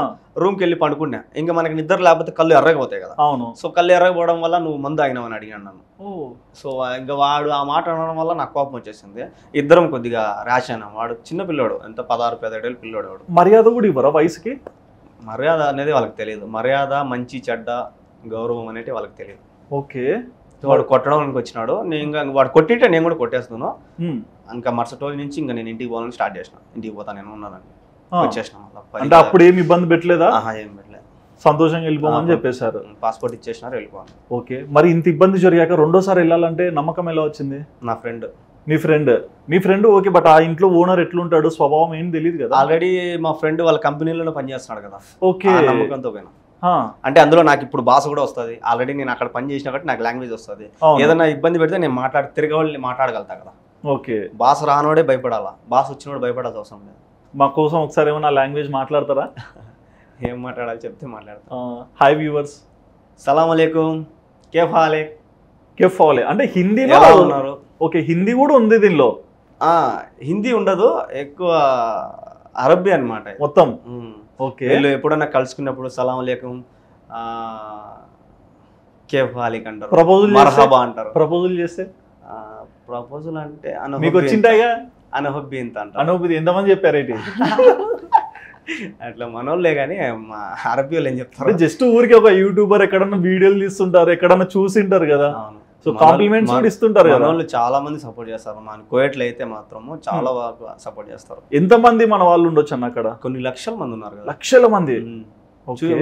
రూమ్ కి వెళ్ళి పండుకున్నా. ఇంకా మనకి నిద్ర లేకపోతే కళ్ళు ఎర్రకపోతాయి కదా. అవును. సో కళ్ళు ఎర్రకపోవడం వల్ల నువ్వు మందు ఆగినావని అడిగాను నన్ను. సో ఇంకా వాడు ఆ మాట అనడం వల్ల నాకు కోపం వచ్చేసింది. ఇద్దరం కొద్దిగా ర్యాష్ అయినా. వాడు చిన్న పిల్లోడు, ఎంత 16-17 ఏళ్ళ పిల్లోడు. వాడు మర్యాద కూడా ఇవ్వరా వయసుకి? మర్యాద అనేది వాళ్ళకి తెలియదు. మర్యాద, మంచి చెడ్డ, గౌరవం అనేది వాళ్ళకి తెలియదు. ఓకే, వాడు కొట్టడానికి వచ్చినాడు. నేను ఇంకా వాడు కొట్టింటే నేను కూడా కొట్టేస్తున్నాను. ఇంకా మరుసటి రోజు నుంచి ఇంకా నేను ఇంటికి పోవాలని స్టార్ట్ చేసిన. ఇంటికి పోతా నేను ఉన్నానని. వచ్చేసినాం. అంటే అప్పుడు ఏమి ఇబ్బంది పెట్టలేదా? ఏం పెట్టలేదు, సంతోషంగా వెళ్ళిపోమని చెప్పేశారు. పాస్పోర్ట్ ఇచ్చేసినారు, వెళ్ళిపోవాలి. ఓకే, మరి ఇంత ఇబ్బంది జరిగాక రెండోసారి వెళ్ళాలంటే నమ్మకం ఎలా వచ్చింది? నా friend. Me friend okay, but ఆ ఇంట్లో ఓనర్ ఎట్లుంటాడు, స్వభావం ఏం తెలియదు కదా. ఆల్రెడీ మా ఫ్రెండ్ వాళ్ళ కంపెనీలోనే పనిచేస్తున్నాడు కదా. ఓకే, నమ్మకంతో పోయినా. అంటే అందులో నాకు ఇప్పుడు భాష కూడా వస్తుంది, ఆల్రెడీ నేను అక్కడ పని చేసిన కాబట్టి నాకు లాంగ్వేజ్ వస్తుంది. ఏదైనా ఇబ్బంది పెడితే నేను తిరగవాళ్ళని మాట్లాడగలుగుతా కదా. ఓకే, భాష రానోడే భయపడాలా, భాష వచ్చినోడు భయపడాల్సిన అవసరం లేదు. మా కోసం ఒకసారి ఏమన్నా లాంగ్వేజ్ మాట్లాడతారా? ఏం మాట్లాడాలి చెప్తే మాట్లాడతా. హాయ్ వ్యూవర్స్, సలాం అలైకుం, కేఫ్ హాలే. కేఫ్ హాలే అంటే హిందీ ఉన్నారు. ఓకే, హిందీ కూడా ఉంది దీనిలో. హిందీ ఉండదు, ఎక్కువ అరబ్బీ అన్నమాట మొత్తం. ఓకే, వీళ్ళు ఎప్పుడన్నా కలుసుకున్నప్పుడు సలాం అలైకుం, కేఫ్ హాలిక్ అంటారు, ప్రపోజల్ మర్హబా అంటారు. ప్రపోజల్ చేస్తే ప్రపోజల్ అంటే మీకు వచ్చింటాయిగా, అనహబ్బి ఇంత అంటారు. అనహబ్బి ఎంతమంది చెప్పారేంటి? అట్లా మనోళ్ళే కానీ మా అరబ్బీ వాళ్ళు ఏం చెప్తారు, జస్ట్ ఊరికి ఒక యూట్యూబర్ ఎక్కడన్నా వీడియోలు తీస్తుంటారు, ఎక్కడన్నా చూసింటారు కదా, సో కాంప్లిమెంట్స్ కూడా ఇస్తుంటారు కదా. వాళ్ళు చాలా మంది సపోర్ట్ చేస్తారు. మన కోయట్లో అయితే మాత్రము చాలా బాగా సపోర్ట్ చేస్తారు. ఎంత మంది మన వాళ్ళు ఉండొచ్చు అన్న అక్కడ? కొన్ని లక్షల మంది ఉన్నారు కదా. లక్షల మంది.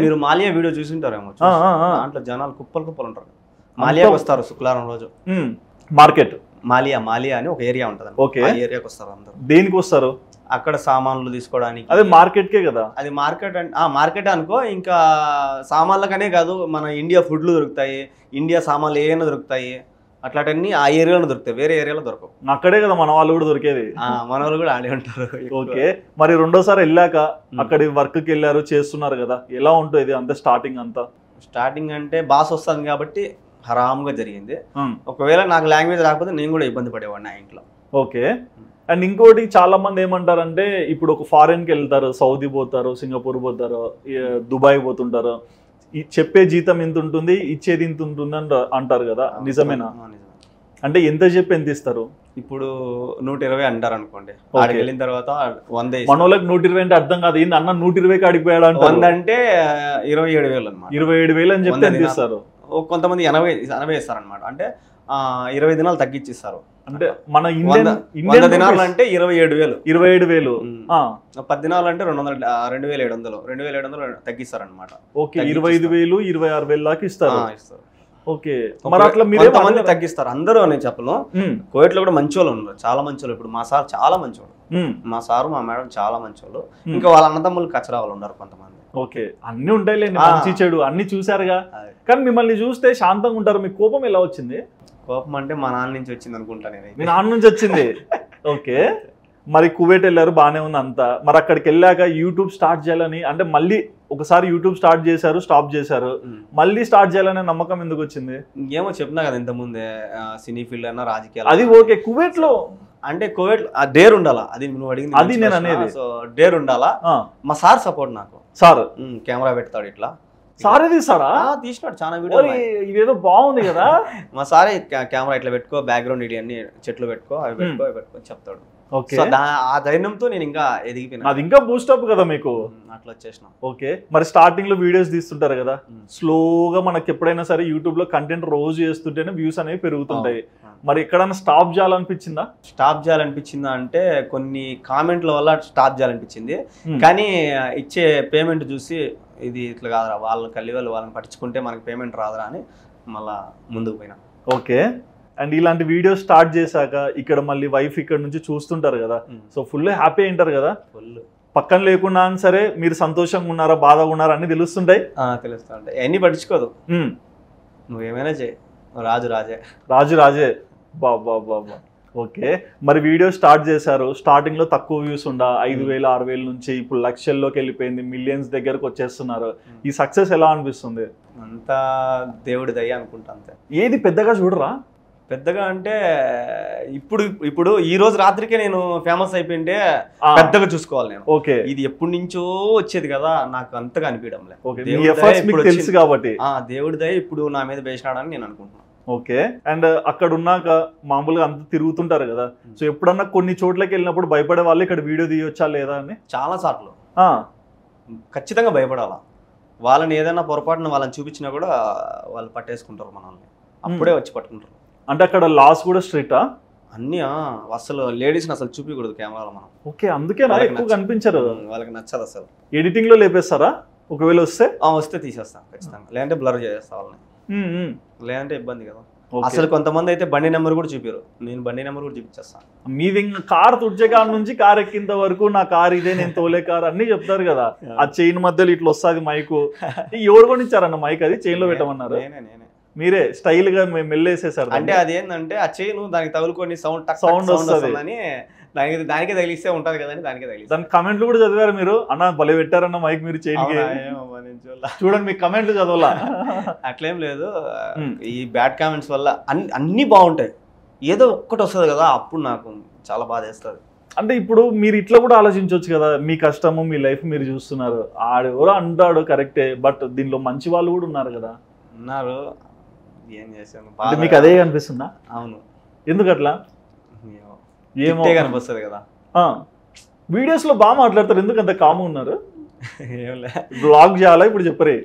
మీరు మాలియా వీడియో చూసింటారేమో, దాంట్లో జనాలు కుప్పలు ఉంటారు. మాలియాకి వస్తారు శుక్రవారం రోజు. మార్కెట్ మాలియా అని ఒక ఏరియా ఉంటుంది. ఓకే, ఆ ఏరియాకి వస్తారు అందరూ. దేనికి వస్తారు? అక్కడ సామాన్లు తీసుకోవడానికి. అదే మార్కెట్కే కదా అది? మార్కెట్ మార్కెట్ అనుకో. ఇంకా సామాన్లకనే కాదు, మన ఇండియా ఫుడ్లు దొరుకుతాయి, ఇండియా సామాన్లు ఏమైనా దొరుకుతాయి, అట్లాంటివన్నీ ఆ ఏరియాలో దొరుకుతాయి, వేరే ఏరియాలో దొరకవు. అక్కడే కదా మన వాళ్ళు కూడా దొరికేది. మన వాళ్ళు కూడా ఆడే ఉంటారు. ఓకే, మరి రెండోసారి వెళ్ళాక అక్కడి వర్క్కి వెళ్ళారు, చేస్తున్నారు కదా, ఎలా ఉంటుంది అంతే స్టార్టింగ్ అంతా? స్టార్టింగ్ అంటే బాస్ వస్తుంది కాబట్టి హరామ్గా జరిగింది. ఒకవేళ నాకు లాంగ్వేజ్ రాకపోతే నేను కూడా ఇబ్బంది పడేవాడిని ఆ ఇంట్లో. ఓకే, అండ్ ఇంకోటి చాలా మంది ఏమంటారంటే ఇప్పుడు ఒక ఫారెన్కి వెళ్తారు, సౌదీ పోతారు, సింగపూర్ పోతారు, దుబాయ్ పోతుంటారు, చెప్పే జీతం ఇంత ఉంటుంది, ఇచ్చేది ఇంత ఉంటుంది అంటారు కదా, నిజమేనా? అంటే ఎంత చెప్పి ఎంత ఇస్తారు? ఇప్పుడు 120 అంటారు అనుకోండి, అక్కడికి వెళ్ళిన తర్వాత 100. మనోళ్ళకి 120 అంటే అర్థం కాదు, ఏంది అన్న 120కి అడిగిపోయాడు అంటే 100 అంటే 27,000 అనమాట. 27,000 అని చెప్పి ఎంత ఇస్తారు? కొంతమంది 80 ఇస్తారు అనమాట. అంటే 20 దినాలు తగ్గించిస్తారు. అంటే మన 100 దినాలు అంటే 27,000. 27,000. 10 దినాలు అంటే 2,700 తగ్గిస్తారు అనమాట. ఓకే, 25,000 26,000 దాకా ఇస్తారు. ఓకే, మరి అట్లా కొంతమంది తగ్గిస్తారు, అందరూ నేను చెప్పను. కోవిడ్ లో కూడా మంచి వాళ్ళు ఉన్నారు, చాలా మంచి వాళ్ళు. ఇప్పుడు మా సార్ చాలా మంచి వాళ్ళు, మా సారు మా మేడం చాలా మంచి వాళ్ళు. ఇంకా వాళ్ళ అన్నదమ్ములు కచ్చరా వాళ్ళు ఉన్నారు కొంతమంది. ఓకే, అన్ని ఉంటాయిలేండి, మంచి చెడు అన్ని చూసారుగా. కానీ మిమ్మల్ని చూస్తే శాంతంగా ఉంటారు. మీకు కోపం ఎలా వచ్చింది? కోపం అంటే మా నాన్న నుంచి వచ్చింది అనుకుంటా నేను. మీ నాన్న నుంచి వచ్చింది. ఓకే, మరి కువైట్ వెళ్ళారు, బాగానే ఉంది అంతా. మరి అక్కడికి వెళ్ళాక యూట్యూబ్ స్టార్ట్ చేయాలని, అంటే మళ్ళీ ఒకసారి యూట్యూబ్ స్టార్ట్ చేశారు, స్టాప్ చేశారు, మళ్ళీ స్టార్ట్ చేయాలనే నమ్మకం ఎందుకు వచ్చింది? ఏమో చెప్పినా కదా ఇంతకుముందే, సినీ ఫీల్డ్ అన్నా రాజకీయాలు. అది ఓకే, కువైట్ లో అంటే కోవిడ్ డేర్ ఉండాలా, అది నువ్వు అడిగింది, అది నేను అనేది. సో డేర్ ఉండాలా. మా సార్ సపోర్ట్ నాకు. సార్ కెమెరా పెడతాడు, ఇట్లా సారే తీసాడా? తీసినాడు చాలా వీడియో. ఇదేదో బాగుంది కదా. మా సారే కెమెరా ఇట్లా పెట్టుకో, బ్యాక్గ్రౌండ్ ఇది అన్ని చెట్లు పెట్టుకో, అవి పెట్టుకో చెప్తాడు. ఆ ధైర్యంతో నేను ఇంకా ఎదిగిపోయినా. అది ఇంకా బూస్టప్ కదా మీకు, అట్లా వచ్చేసిన. ఓకే, మరి స్టార్టింగ్ లో వీడియోస్ తీస్తుంటారు కదా, స్లోగా మనకి ఎప్పుడైనా సరే యూట్యూబ్ లో కంటెంట్ రోజు చేస్తుంటేనే వ్యూస్ అనేవి పెరుగుతుంటాయి. మరి ఎక్కడైనా స్టాప్ చేయాలనిపించిందా? స్టాప్ చేయాలనిపించిందా అంటే కొన్ని కామెంట్ల వల్ల స్టాప్ చేయాలనిపించింది. కానీ ఇచ్చే పేమెంట్ చూసి ఇది ఇట్లా కాదురా, వాళ్ళ వాళ్ళని పట్టించుకుంటే మనకి పేమెంట్ రాదురా అని మళ్ళా ముందుకు పోయినా. ఓకే, అండ్ ఇలాంటి వీడియో స్టార్ట్ చేశాక ఇక్కడ మళ్ళీ వైఫ్ ఇక్కడ నుంచి చూస్తుంటారు కదా, సో ఫుల్ హ్యాపీ అయింటారు కదా. ఫుల్ పక్కన లేకున్నా సరే మీరు సంతోషంగా ఉన్నారా, బాధగా ఉన్నారా అన్ని తెలుస్తుంటాయి. తెలుస్తుంటాయి, అన్ని పట్టించుకోదు. నువ్వేమైనా చేయి, రాజు రాజే. బాబా. ఓకే, మరి వీడియో స్టార్ట్ చేశారు, స్టార్టింగ్ లో తక్కువ వ్యూస్ 5,000 6,000 నుంచి ఇప్పుడు లక్షల్లోకి వెళ్ళిపోయింది, మిలియన్స్ దగ్గరకు వచ్చేస్తున్నారు. ఈ సక్సెస్ ఎలా అనిపిస్తుంది? అంతా దేవుడి దయ అనుకుంటా అంతే. ఏది పెద్దగా చూడరా? పెద్దగా అంటే ఇప్పుడు ఈ రోజు రాత్రికే నేను ఫేమస్ అయిపోయింటే పెద్దగా చూసుకోవాలి నేను. ఓకే, ఇది ఎప్పటి నుంచో వచ్చేది కదా, నాకు అంతగా అనిపించడం లేదు. తెలుసు కాబట్టి దేవుడి దయ ఇప్పుడు నా మీద వేసినాడని నేను అనుకుంటున్నాను. ఓకే, అండ్ అక్కడ ఉన్నాక మామూలుగా అంత తిరుగుతుంటారు కదా, సో ఎప్పుడన్నా కొన్ని చోట్లకి వెళ్ళినప్పుడు భయపడే వాళ్ళు ఇక్కడ వీడియో తీయొచ్చా లేదా అని? చాలా సార్లు ఖచ్చితంగా భయపడాలా. వాళ్ళని ఏదైనా పొరపాటున వాళ్ళని చూపించినా కూడా వాళ్ళు పట్టేసుకుంటారు మనల్ని, అప్పుడే వచ్చి పట్టుకుంటారు. అంటే అక్కడ లాస్ కూడా స్ట్రిక్టా? అన్ని అసలు లేడీస్ని అసలు చూపించకూడదు కెమెరాలో మనం. ఓకే, అందుకే ఎక్కువ కనిపించరు. వాళ్ళకి నచ్చదు అసలు. ఎడిటింగ్ లో లేపేస్తారా ఒకవేళ వస్తే తీసేస్తాం ఖచ్చితంగా, లేదంటే బ్లర్ చేసేస్తా వాళ్ళని, లేదంటే ఇబ్బంది కదా. అసలు కొంతమంది అయితే బండి నెంబర్ కూడా చూపారు, నేను బండి నెంబర్ కూడా చూపించేస్తాను. మీది కార్ తుడిచే కార్ నుంచి కార్ ఎక్కింత వరకు నా కార్ ఇదే, నేను తోలే కార్ అన్ని చెప్తారు కదా. ఆ చైన్ మధ్యలో ఇట్లా వస్తుంది మైకు. ఎవరు కొనిచ్చారన్న మైక్? అది చైన్ లో పెట్టమన్నారు? మీరే స్టైల్ గా మెల్లేసేసారు. అంటే అది ఏంటంటే ఆ చైన్ దానికి తగులుకొని సౌండ్ వస్తుందని దానికే తగిలిస్తే ఉంటది కదండి, దానికే తగిలి. దాని కమెంట్లు కూడా చదివారు మీరు? అన్న భలే పెట్టారన్న మైక్ మీరు చైన్ కి. చూడండి మీ కమెంట్లు చదవాలా? అట్లేం లేదు, ఈ బ్యాడ్ కామెంట్స్ వల్ల అన్ని బాగుంటాయి, ఏదో ఒక్కటి వస్తుంది కదా, అప్పుడు నాకు చాలా బాధ వేస్తుంది. అంటే ఇప్పుడు మీరు ఇట్లా కూడా ఆలోచించవచ్చు కదా, మీ కష్టము మీ లైఫ్ మీరు చూస్తున్నారు. ఆడెవరో అంటాడు కరెక్టే, బట్ దీనిలో మంచి వాళ్ళు కూడా ఉన్నారు కదా. ఉన్నారు, ఏం చేశాను. మీకు అదే అనిపిస్తుందా? అవును. ఎందుకు అట్లా? ఏమో కనిపిస్తుంది కదా. వీడియోస్ లో బాగా మాట్లాడతారు, ఎందుకు అంత కామ్ ఉన్నారు? బ్లాగ్ చేయాలా ఇప్పుడు చెప్పరే?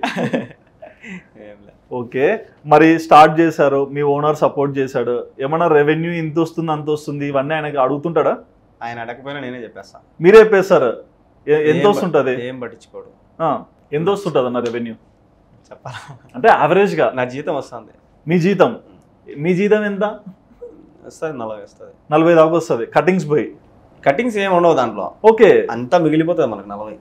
ఓకే, మరి స్టార్ట్ చేశారు, మీ ఓనర్ సపోర్ట్ చేశాడు, ఏమన్నా రెవెన్యూ ఇంత వస్తుంది అంత వస్తుంది ఇవన్నీ ఆయనకి అడుగుతుంటాడా? ఆయన అడగకపోయినా నేనే చెప్పేస్తా. మీరే చెప్పేస్తారు? ఎంత వస్తుంటది? ఏం పట్టించుకోడు. ఎంత వస్తుంటది అన్న రెవెన్యూ చెప్పాలా? అంటే యావరేజ్ గా నా జీతం వస్తుంది. మీ జీతం ఎంత వస్తుంది? 40 వస్తుంది. 40 దాకా వస్తుంది. కటింగ్స్ పోయి? కటింగ్స్ ఏమి ఉండవు దాంట్లో. ఓకే, అంతా మిగిలిపోతుంది మనకి 40.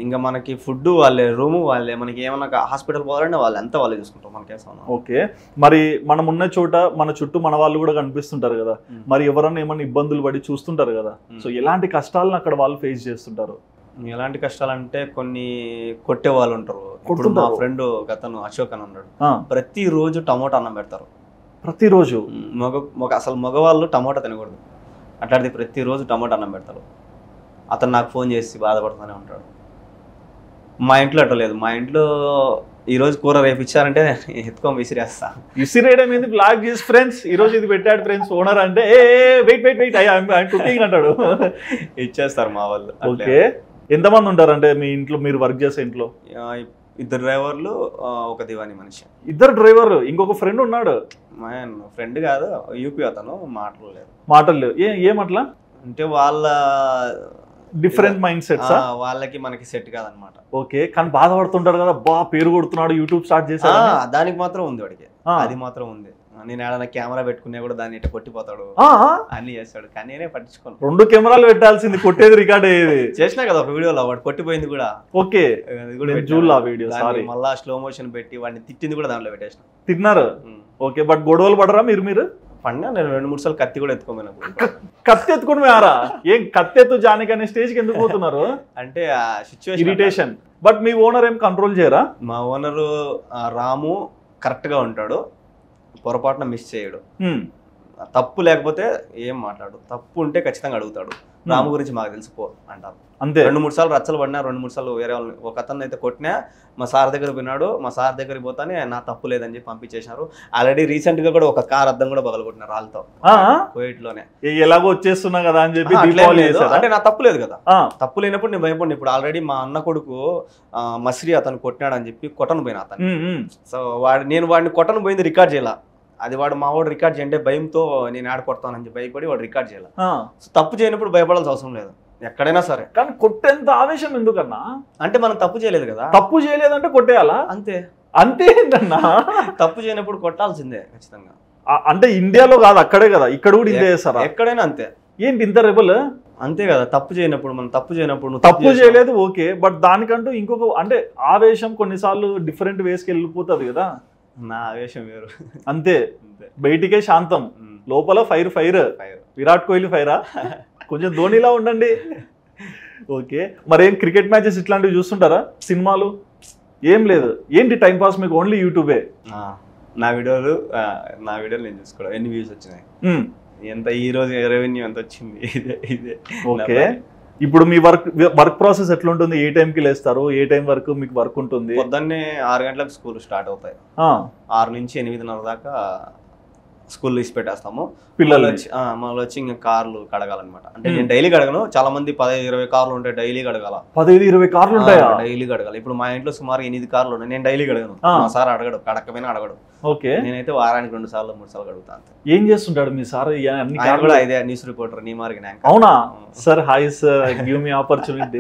ఇంకా మనకి ఫుడ్ వాళ్ళే, రూమ్ వాళ్ళే, మనకి ఏమన్నా హాస్పిటల్ పోవాలంటే వాళ్ళే చూసుకుంటాం, మనకేసం. ఓకే, మరి మనం ఉన్న చోట మన చుట్టూ మన వాళ్ళు కూడా కనిపిస్తుంటారు కదా, మరి ఎవరన్నా ఏమన్నా ఇబ్బందులు పడి చూస్తుంటారు కదా, సో ఎలాంటి కష్టాలను అక్కడ వాళ్ళు ఫేస్ చేస్తుంటారు? ఎలాంటి కష్టాలు అంటే కొన్ని కొట్టే వాళ్ళు ఉంటారు. ఇప్పుడు మా ఫ్రెండ్ గతను అశోక్ అని ఉన్నాడు, ప్రతిరోజు టమోటా అన్నం పెడతారు. ప్రతిరోజు? అసలు మగవాళ్ళు టమోటా తినకూడదు, అట్లాంటిది ప్రతిరోజు టమోటా అన్నం పెడతారు. అతను నాకు ఫోన్ చేసి బాధపడుతూనే ఉంటాడు. మా ఇంట్లో అట్లా లేదు, మా ఇంట్లో ఈరోజు కూర రేపు ఇచ్చారంటే ఎత్తుకొని విసిరేస్తా. విసిరేయడం ఏంది? బ్లాగ్ చేసి ఫ్రెండ్స్ ఈరోజు ఇది పెట్టాడు ఫ్రెండ్స్, ఓనర్ అంటే వెయిట్ కుకింగ్ అంటాడు. ఇచ్చేస్తారు మా వాళ్ళు. ఓకే, ఎంతమంది ఉంటారు అంటే మీ ఇంట్లో, మీరు వర్క్ చేసే ఇంట్లో? 2 డ్రైవర్లు, ఒక దివాని మనిషి. 2 డ్రైవర్లు, ఇంకొక ఫ్రెండ్ ఉన్నాడు? ఫ్రెండ్ కాదు, యూపీ అతను. మాటలు లేవు. ఏమట్లా అంటే వాళ్ళ డిఫరెంట్ మైండ్ సెట్స్, వాళ్ళకి మనకి సెట్ కాదనమాట. ఓకే, కానీ బాధపడుతుంటారు కదా, పేరు కొడుతున్నాడు, యూట్యూబ్ స్టార్ట్ చేశాడు, దానికి మాత్రం ఉంది వాడికి, అది మాత్రం ఉంది. నేను ఏదైనా కెమెరా పెట్టుకునే కూడా దాన్ని ఇట్లా కొట్టిపోతాడు, అన్ని చేస్తాడు, కానీ నేనే పట్టించుకోను. 2 కెమెరాలు పెట్టాల్సింది, కొట్టేది రికార్డ్ అయ్యేది. చేసినా కదా ఒక వీడియోలో, వాడు కొట్టిపోయింది కూడా. ఓకే, చూడలా వీడియో? సారీ, మళ్ళా స్లో మోషన్ పెట్టి వాడిని తిట్టింది కూడా దాంట్లో పెట్టేసిన. తిన్నారు? ఓకే, బట్ గొడవలు పడరా మీరు? పడినా నేను 2-3 సార్లు కత్తి కూడా ఎత్తుకోమన్నా. కత్తి ఎత్తుకుని పోయారా? ఏం కత్తెత్తు జానికి అనే స్టేజ్కి ఎందుకు పోతున్నారు? అంటే ఆ situation, irritation. But me owner ఏం కంట్రోల్ చేయరా? మా ఓనరు రాము కరెక్ట్ గా ఉంటాడు, పొరపాటున మిస్ చేయడు. తప్పు లేకపోతే ఏం మాట్లాడు, తప్పు ఉంటే ఖచ్చితంగా అడుగుతాడు. రాము గురించి మాకు తెలిసిపో అంటారు అంతే. 2-3 సార్లు రచ్చలు పడినా, 2-3 సార్లు వేరే వాళ్ళని, ఒక అతను అయితే కొట్టినా మా సార్ దగ్గర విన్నాడు, మా సార్ దగ్గరికి పోతానే నా తప్పు లేదని చెప్పి పంపించేశారు. ఆల్రెడీ రీసెంట్ గా కూడా ఒక కార్ అద్దం కూడా పగలగొట్టినారు వాళ్ళతో, కోవిడ్ లోనే. ఎలాగో వచ్చేస్తున్నా కదా అని చెప్పి. అంటే నా తప్పు లేదు కదా, తప్పు లేనప్పుడు నేను భయపడి. ఇప్పుడు ఆల్రెడీ మా అన్న కొడుకు మసిరి అతను కొట్టినాడు అని చెప్పి కొట్టను పోయినా అతను. సో నేను వాడిని కొట్టను పోయింది రికార్డ్ చేయాల, అది వాడు మా వాడు రికార్డ్ చేయంటే భయంతో నేను ఆడ కొడతానని చెప్పి భయపడి వాడు రికార్డ్ చేయాలి. తప్పు చేయనప్పుడు భయపడాల్సిన అవసరం లేదు ఎక్కడైనా సరే. కానీ కొట్టేంత ఆవేశం ఎందుకన్నా? అంటే మనం తప్పు చేయలేదు కదా. తప్పు చేయలేదంటే కొట్టేయాలా? అంతే ఏంటన్నా? తప్పు చేయనప్పుడు కొట్టాల్సిందే ఖచ్చితంగా. అంటే ఇండియాలో కాదు, అక్కడే కదా, ఇక్కడ కూడా ఇంతే చేస్తారా? ఎక్కడైనా అంతే. ఏంటి ఇంత రెబల్? అంతే కదా, తప్పు చేయనప్పుడు మనం తప్పు చేయనప్పుడు తప్పు చేయలేదు ఓకే, బట్ దానికంటూ ఇంకొక అంటే ఆవేశం కొన్నిసార్లు డిఫరెంట్ వేస్కి వెళ్ళిపోతుంది కదా. నా ఆవేశం వేరు అంతే, బయటికే శాంతం, లోపల ఫైర్. విరాట్ కోహ్లీ ఫైరా? కొంచెం ధోనిలా ఉండండి. ఓకే, మరేం క్రికెట్ మ్యాచెస్ ఇట్లాంటివి చూస్తుంటారా? సినిమాలు ఏం లేదు? ఏంటి టైం పాస్ మీకు? ఓన్లీ యూట్యూబే? నా వీడియోలు నేను చూసుకోవడం. ఎన్ని వ్యూస్ వచ్చినాయి, ఎంత ఈ రోజు రెవెన్యూ ఎంత వచ్చింది, ఇదే. ఓకే, ఇప్పుడు మీ వర్క్ ప్రాసెస్ ఎట్లుంటుంది? ఏ టైంకి లేస్తారు? ఏ టైం వరకు మీకు వర్క్ ఉంటుంది? పొద్దున్నే 6 గంటలకు స్కూల్ స్టార్ట్ అవుతాయి, 6 నుంచి 8:30 దాకా స్కూల్లో ఇసి పెట్టేస్తాము. పిల్లలు మళ్ళీ వచ్చి ఇంకా కార్లు కడగాలన్నమాట. అంటే నేను డైలీ కడగను, చాలా మంది 15-20 కార్లు ఉంటాయి, డైలీ కడగాల. 15-20 కార్లు ఉంటాయా? డైలీ కడగాలి. ఇప్పుడు మా ఇంట్లో సుమారు 8 కార్లు ఉన్నాయి, నేను డైలీ కడగను. మా సార్ అడగడు, కడకపోయినా అడగడు. ఓకే, నేనైతే వారానికి 2 సార్లు 3 సార్లు కడుగుతా అంతే. ఏం చేస్తుంటాడు మీ సార్? కూడా ఇదే న్యూస్ రిపోర్టర్, నీ మార్గం. అవునా sir? Hi sir, give me opportunity.